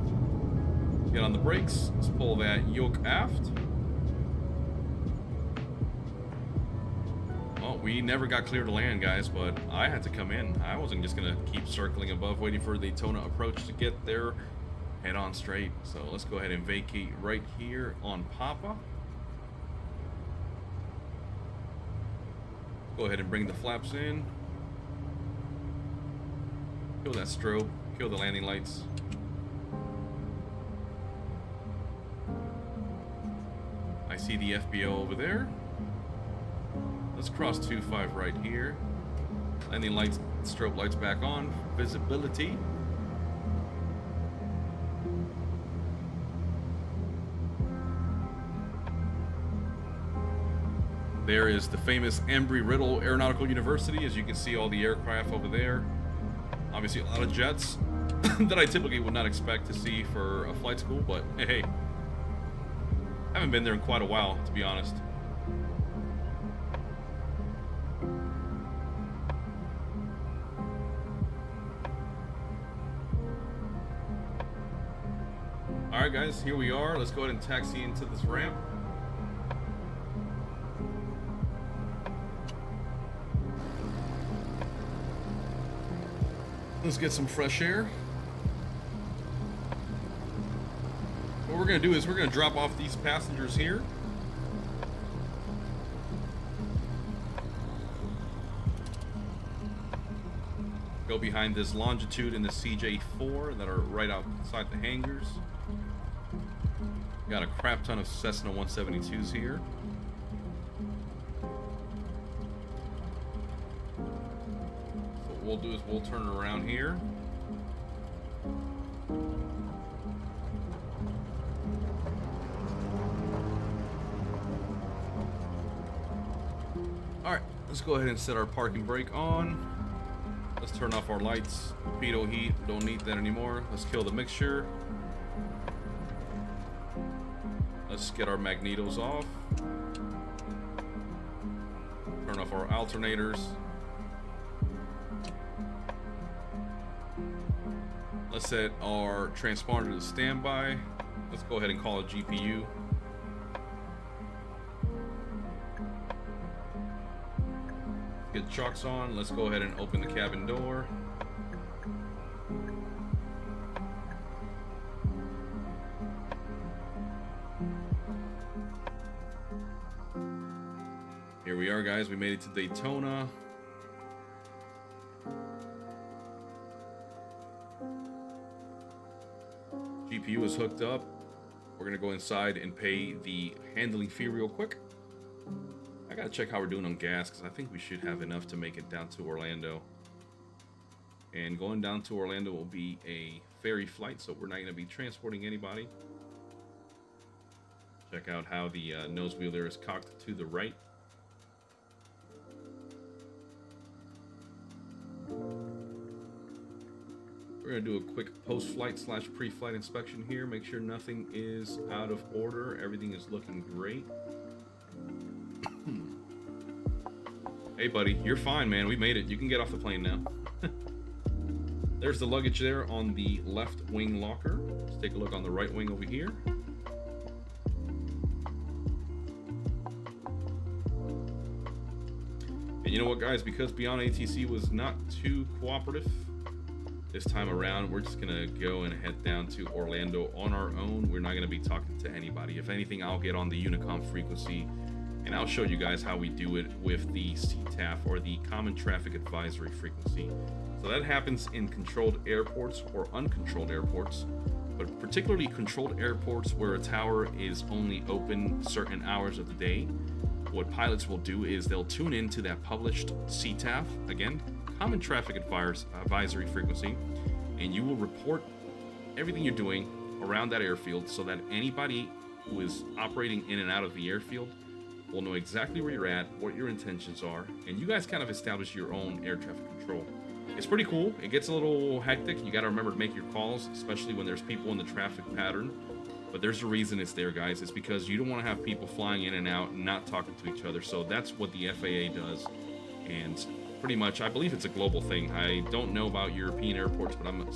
Get on the brakes. Let's pull that yoke aft. Well, we never got clear to land, guys, but I had to come in. I wasn't just going to keep circling above, waiting for the Daytona approach to get there. Head on straight. So let's go ahead and vacate right here on Papa. Go ahead and bring the flaps in. Kill that strobe. Kill the landing lights. I see the FBO over there. Let's cross 2-5 right here. Landing lights, strobe lights back on. Visibility. There is the famous Embry-Riddle Aeronautical University. As you can see, all the aircraft over there. Obviously, a lot of jets that I typically would not expect to see for a flight school, but hey, I haven't been there in quite a while, to be honest. Alright guys, here we are. Let's go ahead and taxi into this ramp. Let's get some fresh air. What we're going to do is we're going to drop off these passengers here. Go behind this Longitude and the CJ4 that are right outside the hangars. Got a crap ton of Cessna 172s here. What we'll do is we'll turn around here. Alright, let's go ahead and set our parking brake on. Let's turn off our lights. Torpedo heat, don't need that anymore. Let's kill the mixture. Let's get our magnetos off. Turn off our alternators. Let's set our transponder to standby. Let's go ahead and call it GPU. Get chocks on. Let's go ahead and open the cabin door. Here we are, guys. We made it to Daytona. GPU is hooked up. We're gonna go inside and pay the handling fee real quick. I gotta check how we're doing on gas because I think we should have enough to make it down to Orlando. And going down to Orlando will be a ferry flight, so we're not gonna be transporting anybody. Check out how the nose wheel there is cocked to the right. We're gonna do a quick post-flight / pre-flight inspection here. Make sure nothing is out of order. Everything is looking great. Hey buddy, you're fine, man. We made it. You can get off the plane now. There's the luggage there on the left wing locker. Let's take a look on the right wing over here. And you know what, guys? Because Beyond ATC was not too cooperative this time around, we're just gonna go and head down to Orlando on our own. We're not gonna be talking to anybody. If anything, I'll get on the Unicom frequency and I'll show you guys how we do it with the CTAF, or the Common Traffic Advisory frequency. So that happens in controlled airports or uncontrolled airports, but particularly controlled airports where a tower is only open certain hours of the day. What pilots will do is they'll tune into that published CTAF, again, Common Traffic Advisory frequency, and you will report everything you're doing around that airfield so that anybody who is operating in and out of the airfield will know exactly where you're at, what your intentions are, and you guys kind of establish your own air traffic control. It's pretty cool. It gets a little hectic. You got to remember to make your calls, especially when there's people in the traffic pattern. But there's a reason it's there, guys. It's because you don't want to have people flying in and out and not talking to each other. So that's what the FAA does. And pretty much, I believe it's a global thing. I don't know about European airports, but I'm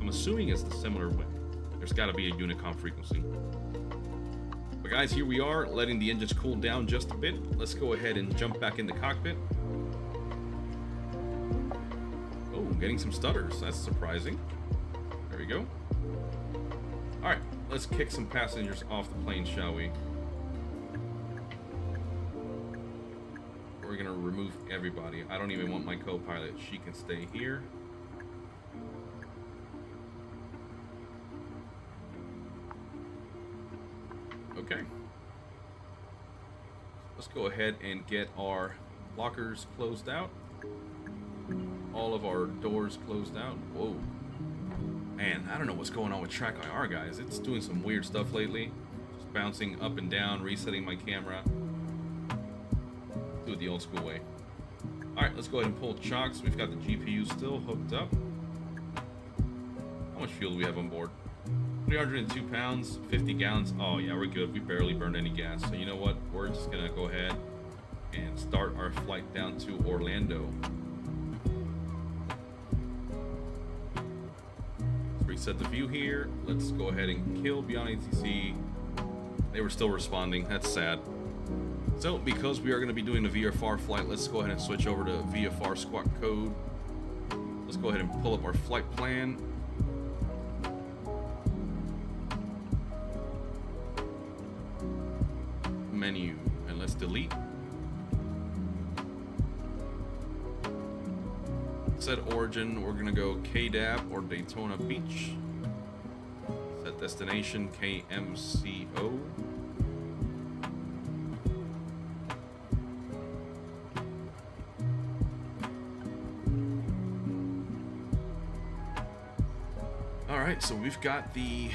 assuming it's the similar way. There's got to be a Unicom frequency. But guys, here we are, letting the engines cool down just a bit. Let's go ahead and jump back in the cockpit. Oh, getting some stutters. That's surprising. There we go. All right, let's kick some passengers off the plane, shall we? We're gonna remove everybody. I don't even want my co-pilot. She can stay here. Okay. Let's go ahead and get our lockers closed out. All of our doors closed out. Whoa. Man, I don't know what's going on with Track IR, guys. It's doing some weird stuff lately. Just bouncing up and down, resetting my camera. Do it the old school way. Alright, let's go ahead and pull chocks. We've got the GPU still hooked up. How much fuel do we have on board? 302 pounds, 50 gallons. Oh yeah, we're good. We barely burned any gas. So you know what? We're just gonna go ahead and start our flight down to Orlando. Let's reset the view here. Let's go ahead and kill Beyond ATC. They were still responding. That's sad. So because we are going to be doing the VFR flight, let's go ahead and switch over to VFR squawk code. Let's go ahead and pull up our flight plan. Menu, and let's delete. Set origin, we're gonna go KDAB or Daytona Beach. Set destination, KMCO. Alright, so we've got the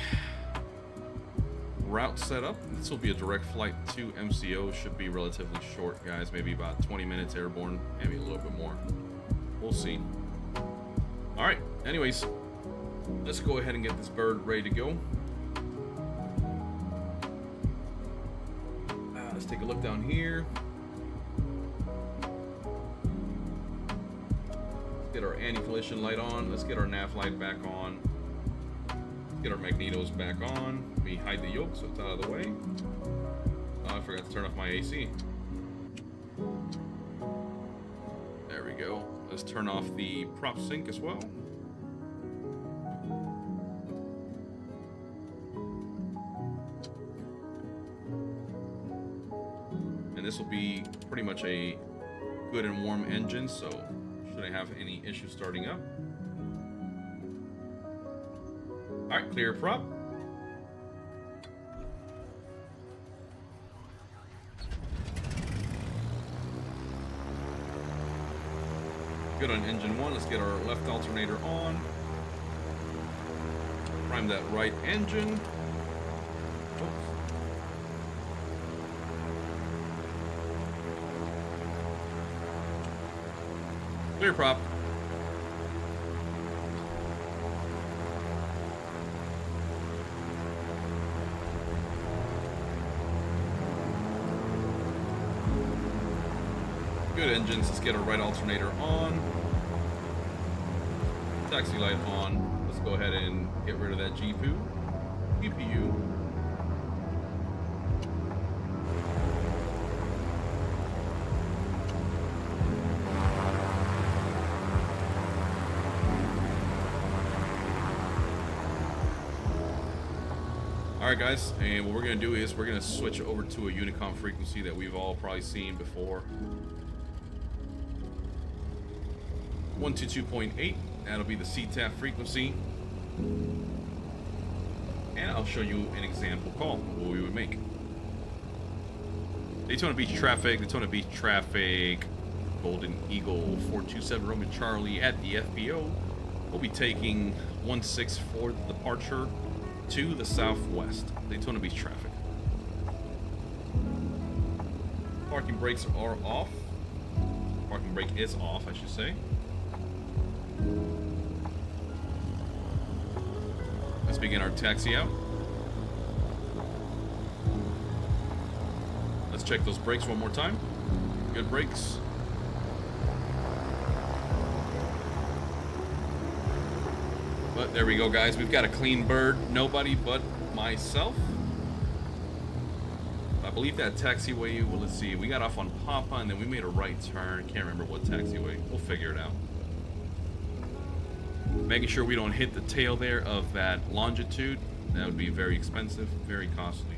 route set up. This will be a direct flight to MCO. Should be relatively short, guys. Maybe about 20 minutes airborne, maybe a little bit more. We'll see. All right, anyways, let's go ahead and get this bird ready to go. Let's take a look down here. Let's get our anti-collision light on. Let's get our nav light back on. Get our magnetos back on. We hide the yoke so it's out of the way. Oh, I forgot to turn off my AC. There we go. Let's turn off the prop sync as well. And this will be pretty much a good and warm engine, so shouldn't have any issues starting up. All right, clear prop. Good on engine one. Let's get our left alternator on. Prime that right engine. Oops. Clear prop. Good engines. Let's get our right alternator on. Taxi light on. Let's go ahead and get rid of that GPU. Alright guys, and what we're going to do is we're going to switch over to a Unicom frequency that we've all probably seen before. 122.8, that'll be the CTAF frequency. And I'll show you an example call, what we would make. Daytona Beach traffic, Golden Eagle 427 Roman Charlie at the FBO. We'll be taking 16 for the departure to the southwest. Daytona Beach traffic. Parking brakes are off. Parking brake is off, I should say. Let's begin our taxi out. Let's check those brakes one more time. Good brakes. But there we go, guys. We've got a clean bird. Nobody but myself. I believe that taxiway, well, let's see. We got off on Papa, and then we made a right turn. Can't remember what taxiway. We'll figure it out. Making sure we don't hit the tail there of that longitude. That would be very expensive, very costly.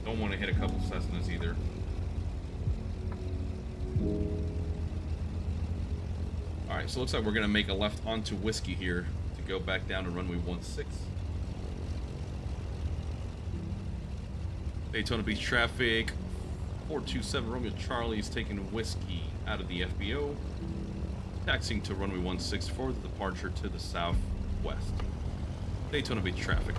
Don't want to hit a couple Cessnas either. Alright, so it looks like we're going to make a left onto Whiskey here to go back down to runway 16. Daytona Beach traffic. 427 Romeo Charlie is taking Whiskey out of the FBO. Taxiing to runway 16 for the departure to the southwest. Daytona Beach traffic.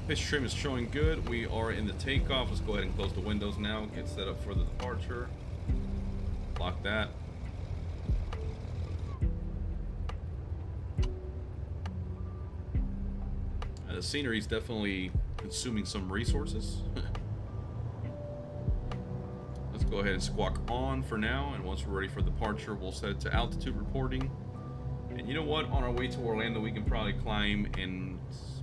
Pitch trim is showing good. We are in the takeoff. Let's go ahead and close the windows now. Get set up for the departure. Lock that. The scenery is definitely consuming some resources. Let's go ahead and squawk on for now, and once we're ready for departure, we'll set it to altitude reporting. And you know what? On our way to Orlando, we can probably climb and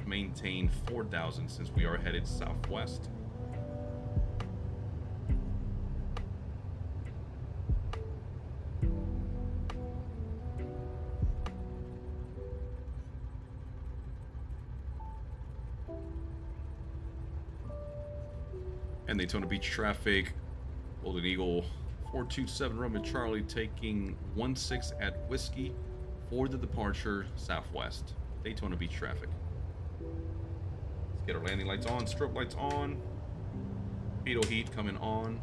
maintain 4,000 since we are headed southwest. And Daytona Beach traffic, Golden Eagle 427 Romeo Charlie taking 16 at Whiskey for the departure southwest. Daytona Beach traffic. Let's get our landing lights on, strobe lights on, torpedo heat coming on.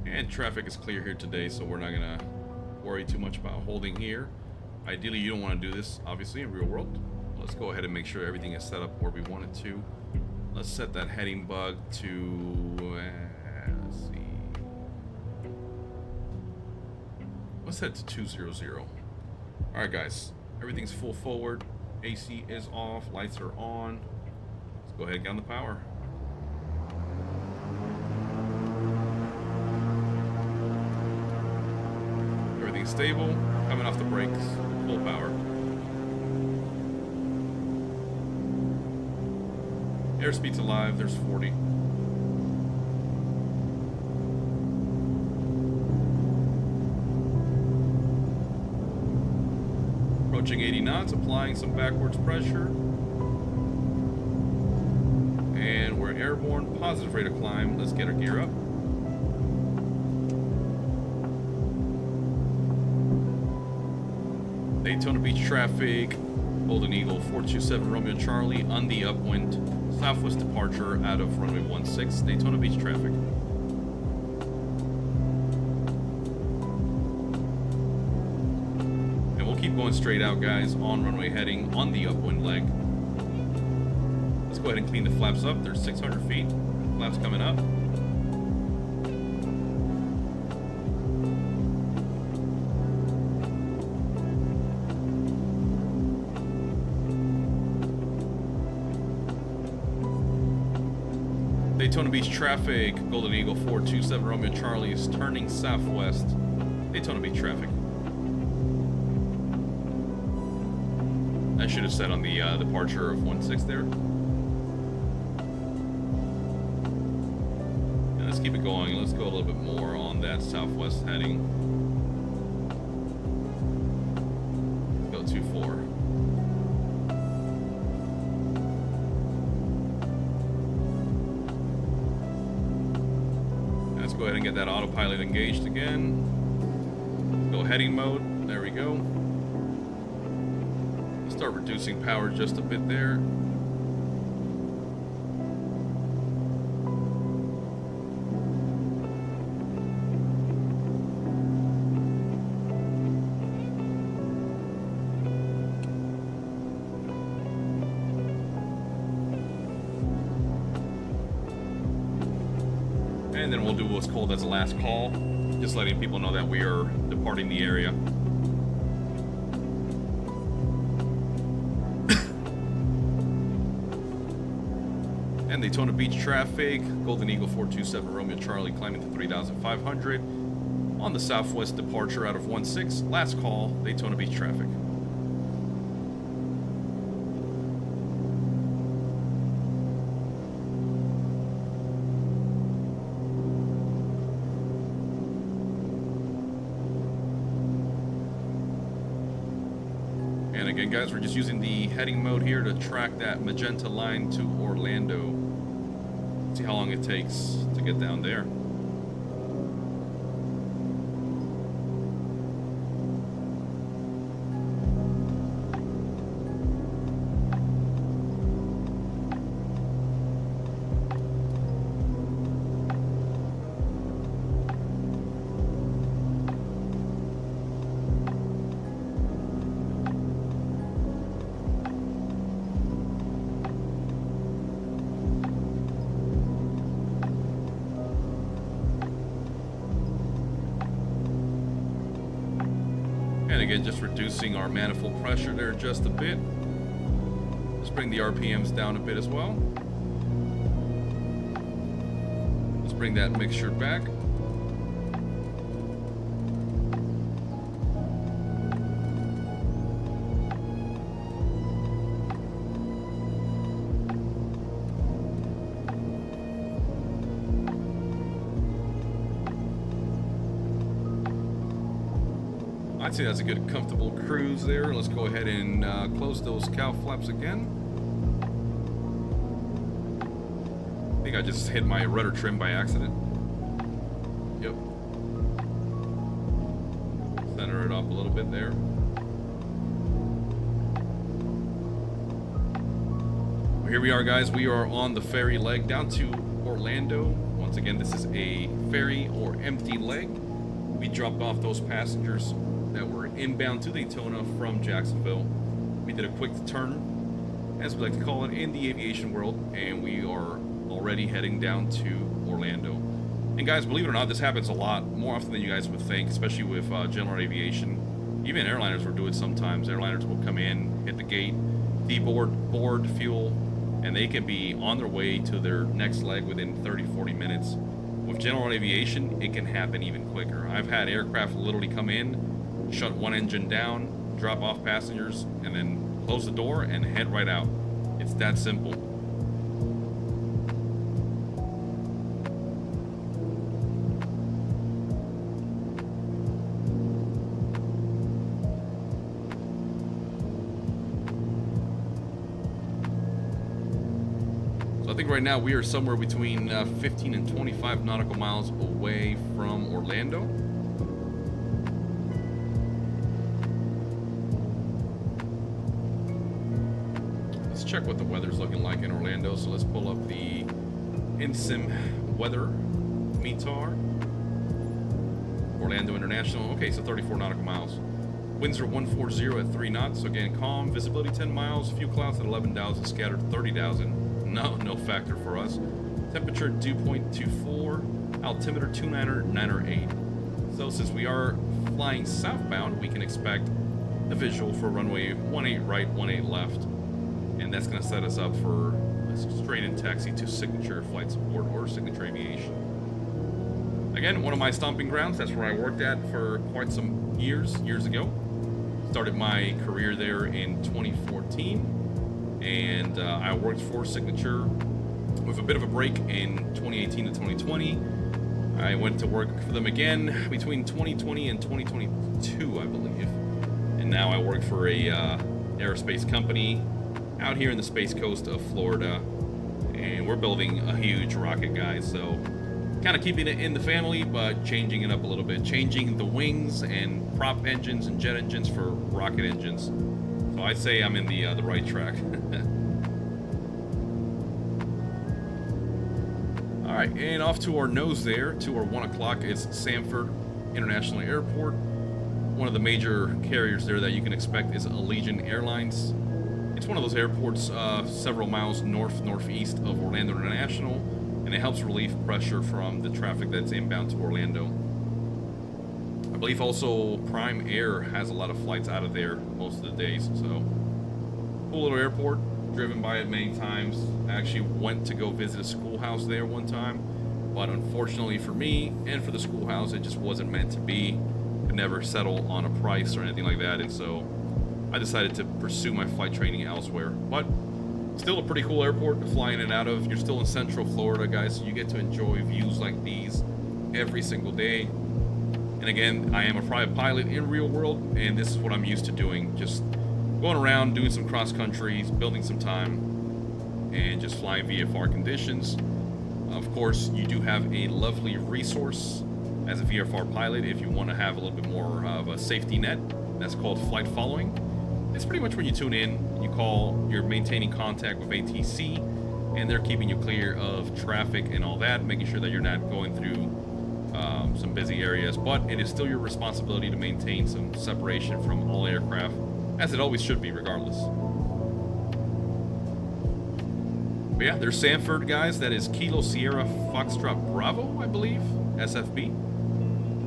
And traffic is clear here today, so we're not gonna worry too much about holding here. Ideally, you don't want to do this, obviously, in real world. Let's go ahead and make sure everything is set up where we want it to. Let's set that heading bug to, let's see. Let's set it to 200. All right, guys, everything's full forward. AC is off, lights are on. Let's go ahead and get on the power. Everything's stable, coming off the brakes, full power. Airspeed's alive, there's 40. Approaching 80 knots, applying some backwards pressure. And we're airborne, positive rate of climb. Let's get our gear up. Daytona Beach traffic, Golden Eagle 427 Romeo Charlie on the upwind, southwest departure out of runway 16, Daytona Beach traffic. And we'll keep going straight out, guys, on runway heading on the upwind leg. Let's go ahead and clean the flaps up. There's 600 feet. Flaps coming up. Daytona Beach traffic, Golden Eagle 427 Romeo Charlie is turning southwest. Daytona Beach traffic. I should have said on the departure of 16 there. And let's keep it going. Let's go a little bit more on that southwest heading. Let's go 24. Let's go ahead and get that autopilot engaged again. Go heading mode. There we go. Start reducing power just a bit there. and then we'll do what's called as a last call, just letting people know that we are departing the area. And Daytona Beach traffic, Golden Eagle 427 Romeo Charlie climbing to 3,500 on the southwest departure out of 16, last call, Daytona Beach traffic. And again, guys, we're just using the heading mode here to track that magenta line to Orlando. See how long it takes to get down there. And again, just reducing our manifold pressure there just a bit. Let's bring the RPMs down a bit as well. Let's bring that mixture back. I'd say that's a good, comfortable cruise there. Let's go ahead and close those cow flaps again. I think I just hit my rudder trim by accident. Yep. Center it up a little bit there. Well, here we are, guys. We are on the ferry leg down to Orlando. Once again, this is a ferry or empty leg. We dropped off those passengers that were inbound to Daytona from Jacksonville. We did a quick turn, as we like to call it, in the aviation world, and we are already heading down to Orlando. And guys, believe it or not, this happens a lot more often than you guys would think, especially with general aviation. Even airliners will do it sometimes. Airliners will come in, hit the gate, deboard, board, fuel, and they can be on their way to their next leg within 30-40 minutes. With general aviation, it can happen even quicker. I've had aircraft literally come in, shut one engine down, drop off passengers, and then close the door and head right out. It's that simple. So I think right now we are somewhere between 15 and 25 nautical miles away from Orlando. Check what the weather's looking like in Orlando. So let's pull up the InSim weather METAR. Orlando International. Okay, so 34 nautical miles. Winds are 140 at 3 knots. So again, calm. Visibility 10 miles. Few clouds at 11,000. Scattered 30,000. No factor for us. Temperature dew point 24. Altimeter 298. So since we are flying southbound, we can expect a visual for runway 18 right, 18 left. And that's going to set us up for a straight-in taxi to Signature Flight Support or Signature Aviation. Again, one of my stomping grounds. That's where I worked at for quite some years ago. Started my career there in 2014, and I worked for Signature with a bit of a break in 2018 to 2020. I went to work for them again between 2020 and 2022, I believe. And now I work for a aerospace company out here in the Space Coast of Florida, and we're building a huge rocket, guys. So kind of keeping it in the family, but changing it up a little bit, changing the wings and prop engines and jet engines for rocket engines. So I'd say I'm in the right track. All right, and off to our nose there, to our 1 o'clock, is Sanford International Airport. One of the major carriers there that you can expect is Allegiant Airlines. It's one of those airports several miles northeast of Orlando International, and and it helps relieve pressure from the traffic that's inbound to Orlando. I believe also Prime Air has a lot of flights out of there most of the days, so cool little airport, driven by it many times. I actually went to go visit a schoolhouse there one time, but unfortunately for me and for the schoolhouse, it just wasn't meant to be. Could never settle on a price or anything like that, and so I decided to pursue my flight training elsewhere. But still a pretty cool airport to fly in and out of. You're still in Central Florida, guys, so you get to enjoy views like these every single day. And again, I am a private pilot in real world, and this is what I'm used to doing. Just going around, doing some cross countries, building some time, and just flying VFR conditions. Of course, you do have a lovely resource as a VFR pilot if you want to have a little bit more of a safety net. That's called flight following. It's pretty much when you tune in, you call, you're maintaining contact with ATC, and they're keeping you clear of traffic and all that, making sure that you're not going through some busy areas, but it is still your responsibility to maintain some separation from all aircraft, as it always should be regardless. But yeah, there's Sanford, guys. That is Kilo Sierra Foxtrot Bravo, I believe, SFB.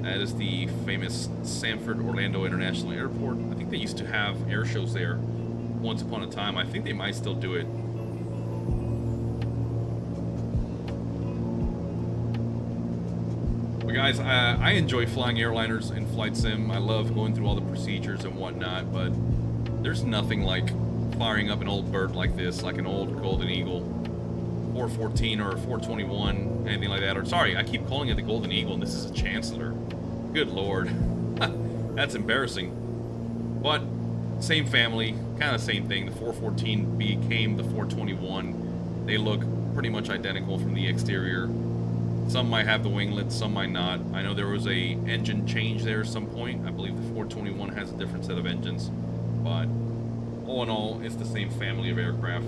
That is the famous Sanford Orlando International Airport. I think they used to have air shows there once upon a time. I think they might still do it. But guys, I enjoy flying airliners in Flight Sim. I love going through all the procedures and whatnot, but there's nothing like firing up an old bird like this, like an old Golden Eagle 414 or a 421, anything like that. Or sorry, I keep calling it the Golden Eagle, and this is a Chancellor. Good Lord. That's embarrassing. But same family, kind of same thing. The 414 became the 421. They look pretty much identical from the exterior. Some might have the winglets, some might not. I know there was a engine change there at some point. I believe the 421 has a different set of engines. But all in all, it's the same family of aircraft.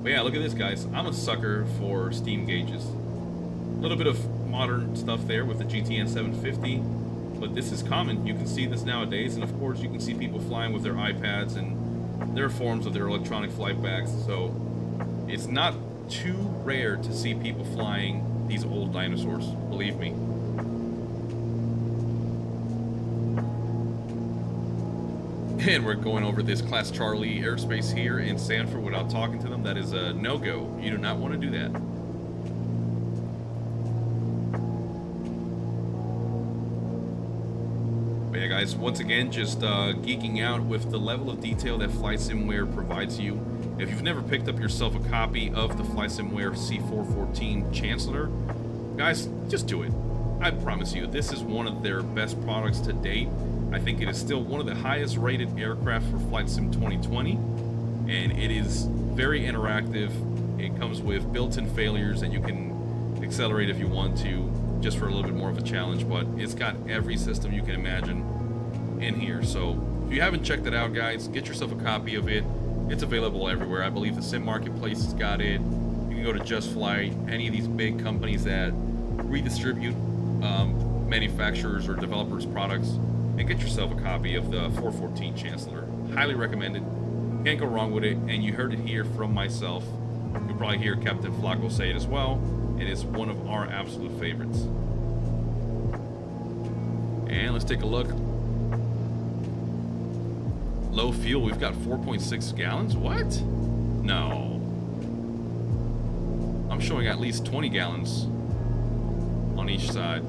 But yeah, look at this, guys. I'm a sucker for steam gauges. A little bit of modern stuff there with the GTN 750, but this is common. You can see this nowadays, and of course you can see people flying with their iPads and their forms of their electronic flight bags, so it's not too rare to see people flying these old dinosaurs, believe me. And we're going over this Class Charlie airspace here in Sanford without talking to them. That is a no-go. You do not want to do that. But yeah, guys, once again, just geeking out with the level of detail that FlySimware provides you. If you've never picked up yourself a copy of the FlySimware C414 Chancellor, guys, just do it. I promise you, this is one of their best products to date. I think it is still one of the highest rated aircraft for Flight Sim 2020, and it is very interactive. It comes with built-in failures, and you can accelerate if you want to, just for a little bit more of a challenge, but it's got every system you can imagine in here. So if you haven't checked it out, guys, get yourself a copy of it. It's available everywhere. I believe the Sim Marketplace has got it. You can go to Just Flight, any of these big companies that redistribute manufacturers or developers' products, and get yourself a copy of the 414 Chancellor. Highly recommended. Can't go wrong with it, and you heard it here from myself. You'll probably hear Captain Flacco say it as well. It is one of our absolute favorites. And let's take a look. Low fuel, we've got 4.6 gallons? What? No. I'm showing at least 20 gallons on each side.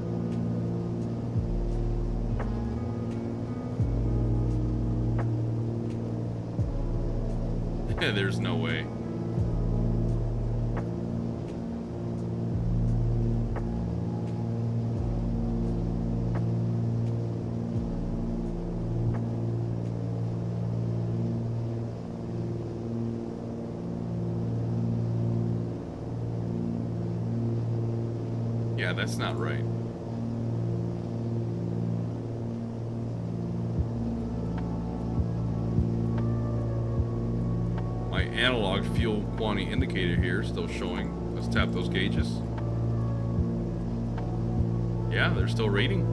There's no way. Yeah, that's not right. My analog fuel quantity indicator here is still showing. Let's tap those gauges. Yeah, they're still reading.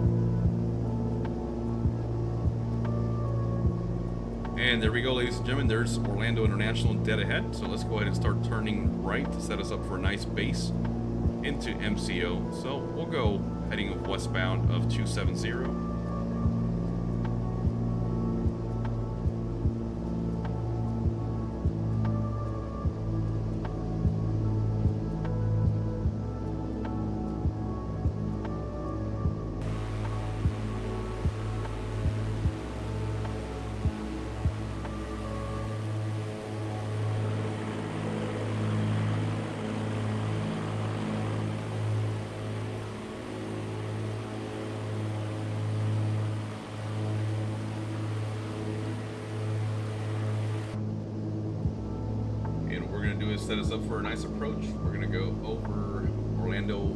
And there we go, ladies and gentlemen. There's Orlando International dead ahead. So let's go ahead and start turning right to set us up for a nice base into MCO. So we'll go heading westbound of 270. Set us up for a nice approach. We're going to go over Orlando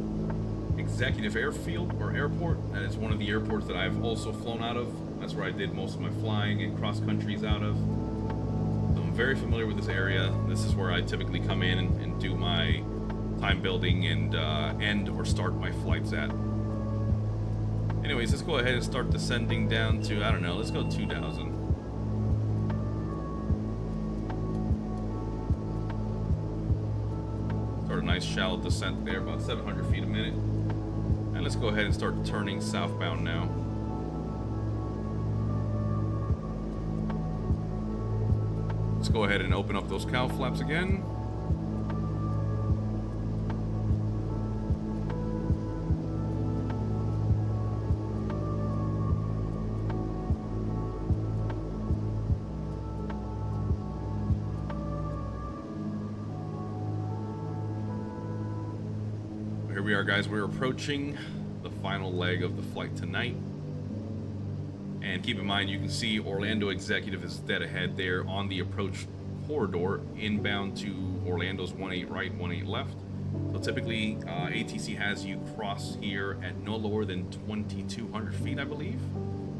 Executive Airfield or Airport. That is one of the airports that I've also flown out of. That's where I did most of my flying and cross countries out of. So I'm very familiar with this area. This is where I typically come in and do my time building and end or start my flights at. Anyways, let's go ahead and start descending down to, I don't know, let's go 2,000. Nice shallow descent there, about 700 feet a minute. And let's go ahead and start turning southbound now. Let's go ahead and open up those cowl flaps again. Here we are, guys. We're approaching the final leg of the flight tonight. And keep in mind, you can see Orlando Executive is dead ahead there on the approach corridor inbound to Orlando's 18 right, 18 left. So typically, ATC has you cross here at no lower than 2,200 feet, I believe.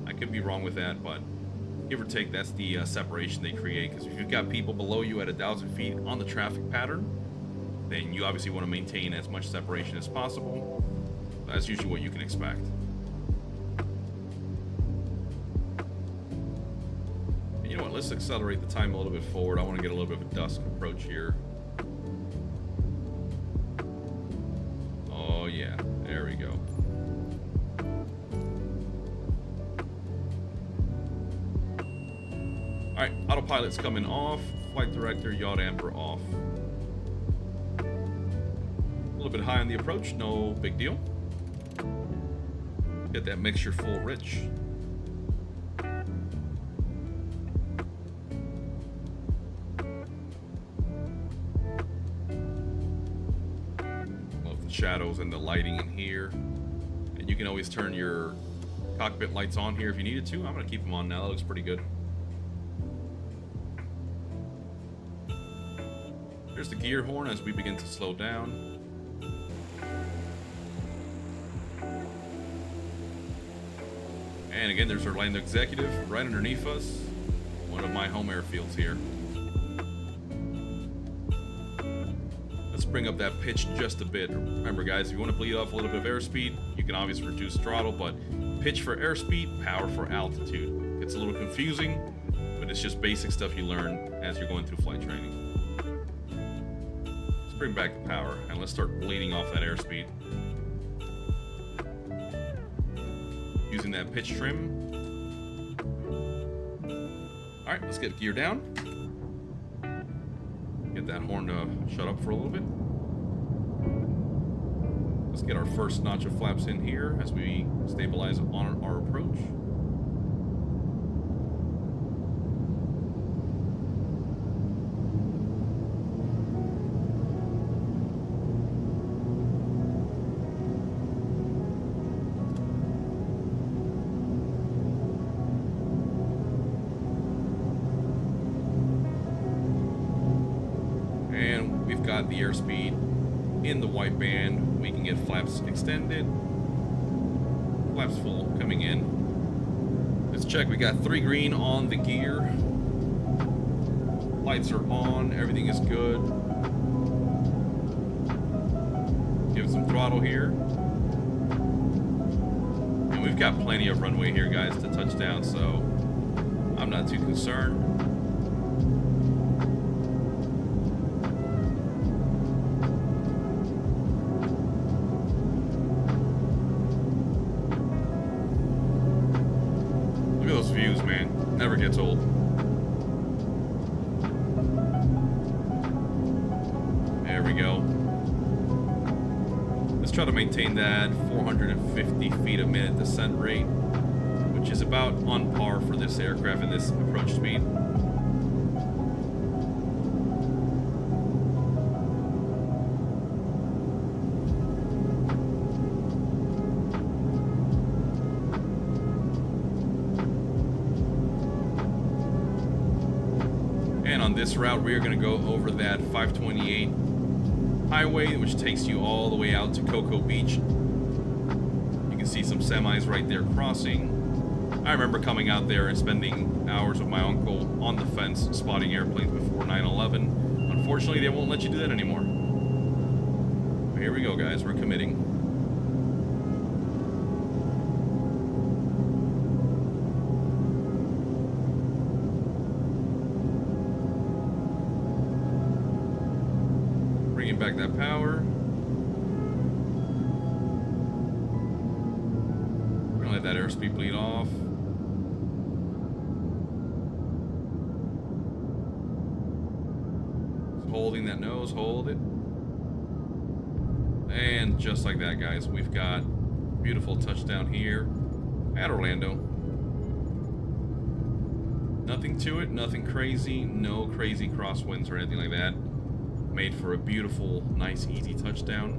I could be wrong with that, but give or take, that's the separation they create. Because if you've got people below you at 1,000 feet on the traffic pattern, then you obviously want to maintain as much separation as possible. That's usually what you can expect. And you know what, let's accelerate the time a little bit forward. I want to get a little bit of a dusk approach here. Oh yeah, there we go. Alright, autopilot's coming off. Flight director, yaw damper off. A little bit high on the approach, no big deal. Get that mixture full rich. Love the shadows and the lighting in here. And you can always turn your cockpit lights on here if you needed to. I'm going to keep them on now. That looks pretty good. There's the gear horn as we begin to slow down. And again, there's Orlando Executive right underneath us. One of my home airfields here. Let's bring up that pitch just a bit. Remember, guys, if you want to bleed off a little bit of airspeed, you can obviously reduce throttle, but pitch for airspeed, power for altitude. It's a little confusing, but it's just basic stuff you learn as you're going through flight training. Let's bring back the power, and let's start bleeding off that airspeed. Using that pitch trim. All right, let's get gear down. Get that horn to shut up for a little bit. Let's get our first notch of flaps in here as we stabilize on our approach. Got the airspeed in the white band. We can get flaps extended, flaps full coming in. Let's check. We got 3 green on the gear. Lights are on. Everything is good. Give it some throttle here. And we've got plenty of runway here, guys, to touch down, so I'm not too concerned. Look at those views, man. Never gets old. There we go. Let's try to maintain that 450 feet a minute descent rate, which is about on par for this aircraft and this approach speed. And on this route, we are going to go over that 528 highway, which takes you all the way out to Cocoa Beach. You can see some semis right there crossing. I remember coming out there and spending hours with my uncle on the fence spotting airplanes before 9/11. Unfortunately, they won't let you do that anymore. But here we go, guys. We're committing. Bringing back that power. We're gonna let that airspeed bleed off. Holding that nose, hold it. And just like that, guys, we've got beautiful touchdown here at Orlando. Nothing to it, nothing crazy, no crazy crosswinds or anything like that. Made for a beautiful, nice, easy touchdown.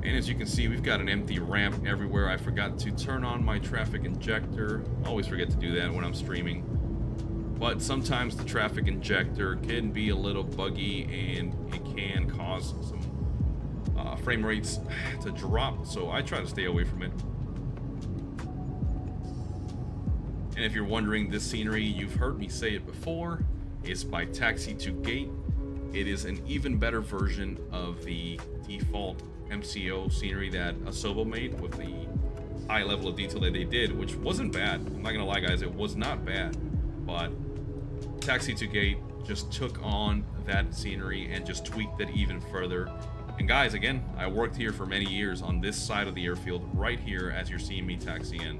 And as you can see, we've got an empty ramp everywhere. I forgot to turn on my traffic injector. Always forget to do that when I'm streaming. But sometimes the traffic injector can be a little buggy and it can cause some frame rates to drop. So I try to stay away from it. And if you're wondering, this scenery, you've heard me say it before, is by Taxi to Gate. It is an even better version of the default MCO scenery that Asobo made with the high level of detail that they did, which wasn't bad. I'm not gonna lie, guys, it was not bad. But Taxi to Gate just took on that scenery and just tweaked it even further. And guys, again, I worked here for many years on this side of the airfield, right here as you're seeing me taxi in.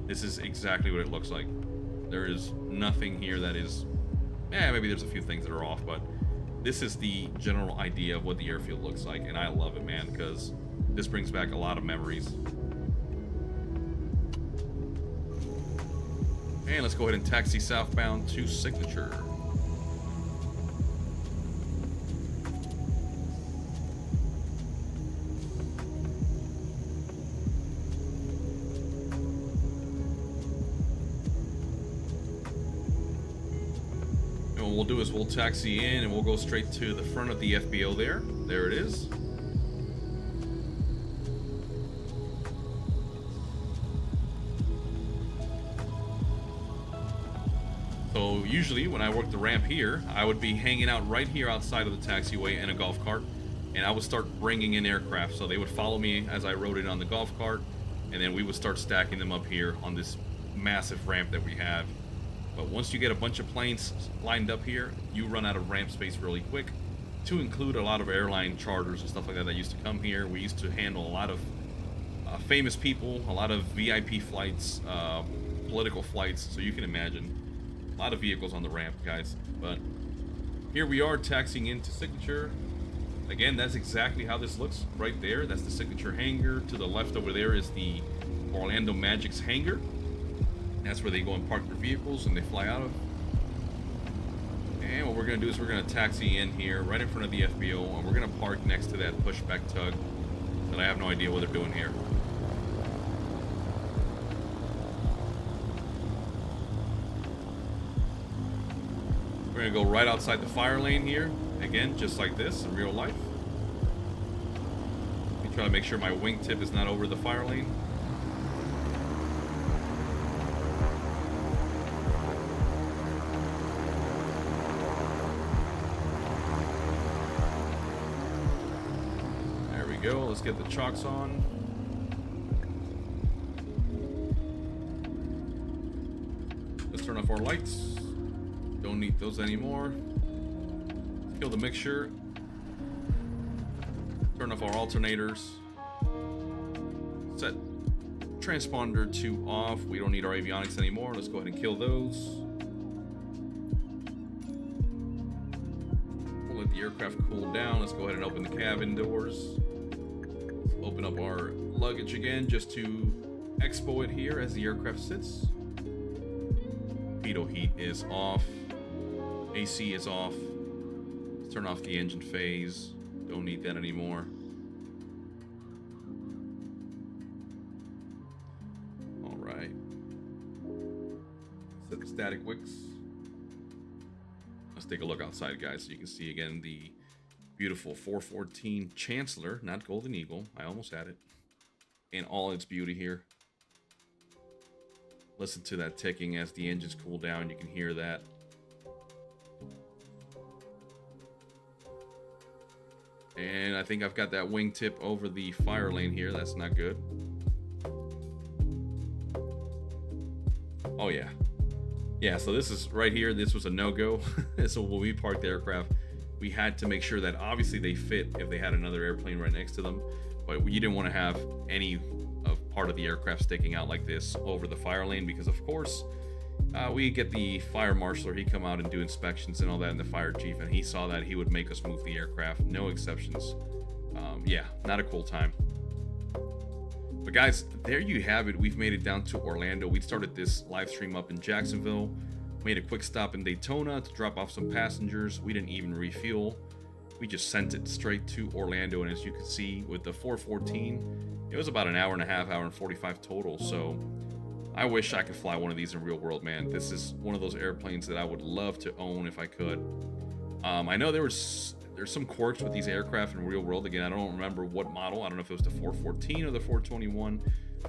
This is exactly what it looks like. There is nothing here that is, maybe there's a few things that are off, but this is the general idea of what the airfield looks like, and I love it, man, because this brings back a lot of memories. And let's go ahead and taxi southbound to Signature. And what we'll do is we'll taxi in and we'll go straight to the front of the FBO there. There it is. So usually when I worked the ramp here, I would be hanging out right here outside of the taxiway in a golf cart, and I would start bringing in aircraft. So they would follow me as I rode it on the golf cart, and then we would start stacking them up here on this massive ramp that we have. But once you get a bunch of planes lined up here, you run out of ramp space really quick, to include a lot of airline charters and stuff like that that used to come here. We used to handle a lot of famous people, a lot of VIP flights, political flights, so you can imagine. A lot of vehicles on the ramp, guys. But here we are taxiing into Signature. Again, that's exactly how this looks right there. That's the Signature hangar. To the left over there is the Orlando Magic's hangar. That's where they go and park their vehicles and they fly out of. And what we're going to do is we're going to taxi in here right in front of the FBO, and we're going to park next to that pushback tug that I have no idea what they're doing here. We're going to go right outside the fire lane here. Again, just like this in real life. Let me try to make sure my wingtip is not over the fire lane. There we go. Let's get the chocks on. Let's turn off our lights. Don't need those anymore. Kill the mixture. Turn off our alternators. Set transponder to off. We don't need our avionics anymore. Let's go ahead and kill those. We'll let the aircraft cool down. Let's go ahead and open the cabin doors. Let's open up our luggage again just to expo it here as the aircraft sits. Pitot heat is off. AC is off. Let's turn off the engine phase. Don't need that anymore. All right. Set the static wicks. Let's take a look outside, guys, so you can see again the beautiful 414 Chancellor, not Golden Eagle. I almost had it. In all its beauty here. Listen to that ticking as the engines cool down. You can hear that. And I think I've got that wingtip over the fire lane here. That's not good. Oh yeah. Yeah, so this is right here. This was a no-go. So when we parked the aircraft, we had to make sure that obviously they fit if they had another airplane right next to them. But you didn't want to have any of part of the aircraft sticking out like this over the fire lane, because of course we get the fire marshaler. He'd come out and do inspections and all that, and the fire chief, and he saw that he would make us move the aircraft. No exceptions. Yeah, not a cool time. But guys, there you have it. We've made it down to Orlando. We started this live stream up in Jacksonville, made a quick stop in Daytona to drop off some passengers. We didn't even refuel. We just sent it straight to Orlando, and as you can see with the 414, it was about an hour and a half, hour and 45 total. So I wish I could fly one of these in real world, man. This is one of those airplanes that I would love to own if I could. I know there's some quirks with these aircraft in real world. Again, I don't remember what model. I don't know if it was the 414 or the 421,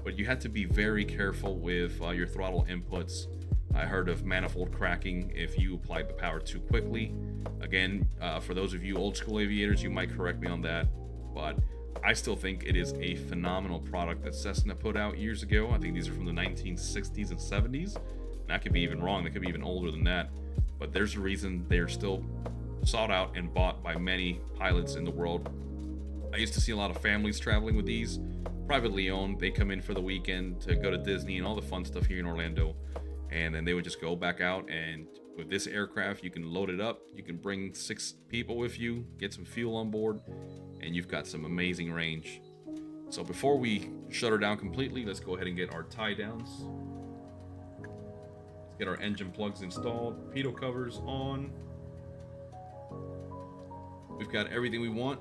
but you had to be very careful with your throttle inputs. I heard of manifold cracking if you applied the power too quickly. Again, for those of you old school aviators, you might correct me on that, but I still think it is a phenomenal product that Cessna put out years ago. I think these are from the 1960s and 70s. And I could be even wrong. They could be even older than that. But there's a reason they're still sought out and bought by many pilots in the world. I used to see a lot of families traveling with these, privately owned. They come in for the weekend to go to Disney and all the fun stuff here in Orlando. And then they would just go back out, and with this aircraft, you can load it up. You can bring 6 people with you, get some fuel on board, and you've got some amazing range. So before we shut her down completely, let's go ahead and get our tie downs. Let's get our engine plugs installed, pitot covers on. We've got everything we want.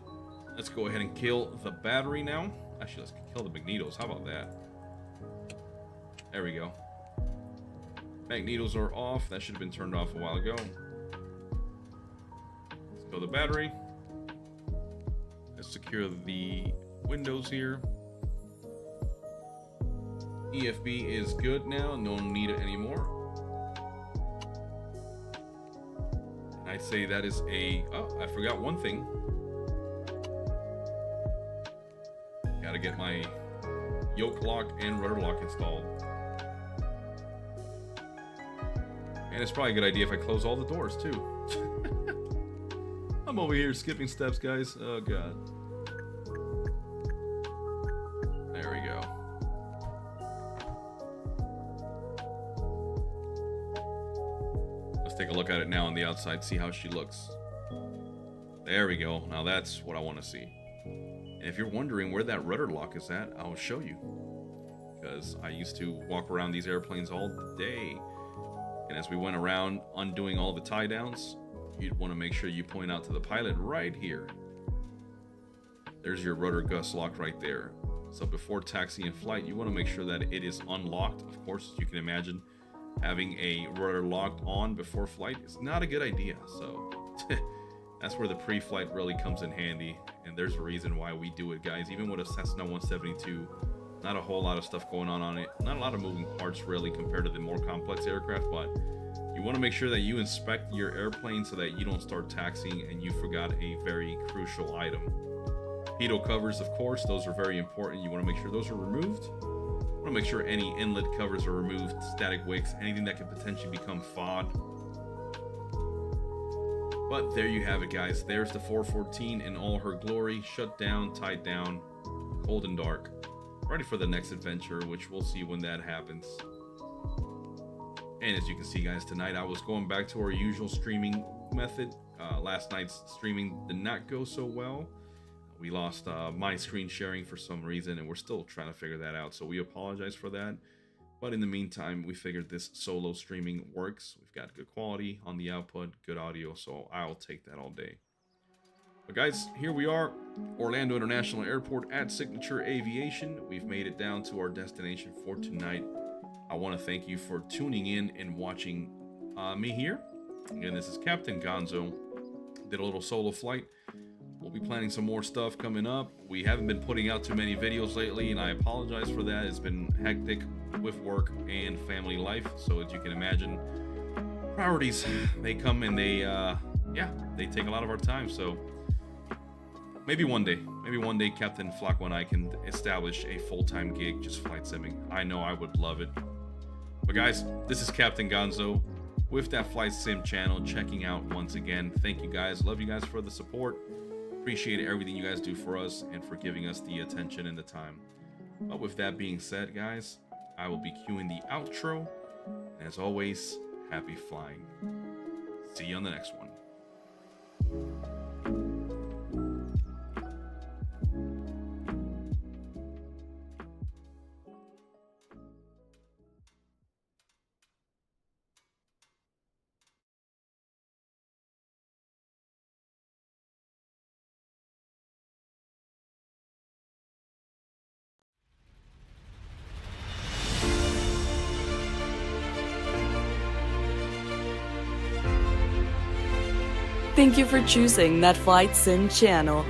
Let's go ahead and kill the battery now. Actually, let's kill the magnetos. How about that? There we go. Magnetos are off. That should have been turned off a while ago. Let's kill the battery. Let's secure the windows here. EFB is good now. No need it anymore. And I'd say that is a... Oh, I forgot one thing. Gotta get my yoke lock and rudder lock installed. And it's probably a good idea if I close all the doors too. I'm over here skipping steps, guys. Oh god. There we go. Let's take a look at it now on the outside, see how she looks. There we go. Now that's what I want to see. And if you're wondering where that rudder lock is at, I'll show you. Because I used to walk around these airplanes all day. And as we went around undoing all the tie downs, you'd want to make sure you point out to the pilot right here. There's your rudder gust lock right there. So before taxi and flight, you want to make sure that it is unlocked. Of course, as you can imagine, having a rudder locked on before flight is not a good idea. So that's where the pre-flight really comes in handy. And there's a reason why we do it, guys. Even with a Cessna 172, not a whole lot of stuff going on it. Not a lot of moving parts really compared to the more complex aircraft, but you want to make sure that you inspect your airplane so that you don't start taxiing and you forgot a very crucial item. Pitot covers, of course, those are very important. You want to make sure those are removed. want to make sure any inlet covers are removed, static wicks, anything that could potentially become FOD. But there you have it, guys. There's the 414 in all her glory, shut down, tied down, cold and dark, ready for the next adventure, which we'll see when that happens. And as you can see, guys, tonight I was going back to our usual streaming method. Last night's streaming did not go so well. We lost my screen sharing for some reason, and we're still trying to figure that out, so we apologize for that. But in the meantime, we figured this solo streaming works. We've got good quality on the output, good audio, so I'll take that all day. But guys, here we are, Orlando International Airport at Signature Aviation. We've made it down to our destination for tonight. I want to thank you for tuning in and watching me here. Again, this is Captain Gonzo. Did a little solo flight. We'll be planning some more stuff coming up. We haven't been putting out too many videos lately, and I apologize for that. It's been hectic with work and family life. So as you can imagine, priorities, they come and they take a lot of our time. So maybe one day Captain Flacco and I can establish a full-time gig just flight simming. I know I would love it. But guys, this is Captain Gonzo with that Flight Sim channel, checking out once again. Thank you guys. Love you guys for the support. Appreciate everything you guys do for us and for giving us the attention and the time. But with that being said, guys, I will be cueing the outro. And as always, happy flying. See you on the next one. Thank you for choosing that Flight Sim channel.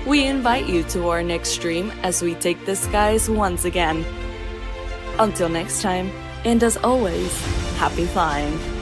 We invite you to our next stream as we take the skies once again. Until next time, and as always, happy flying.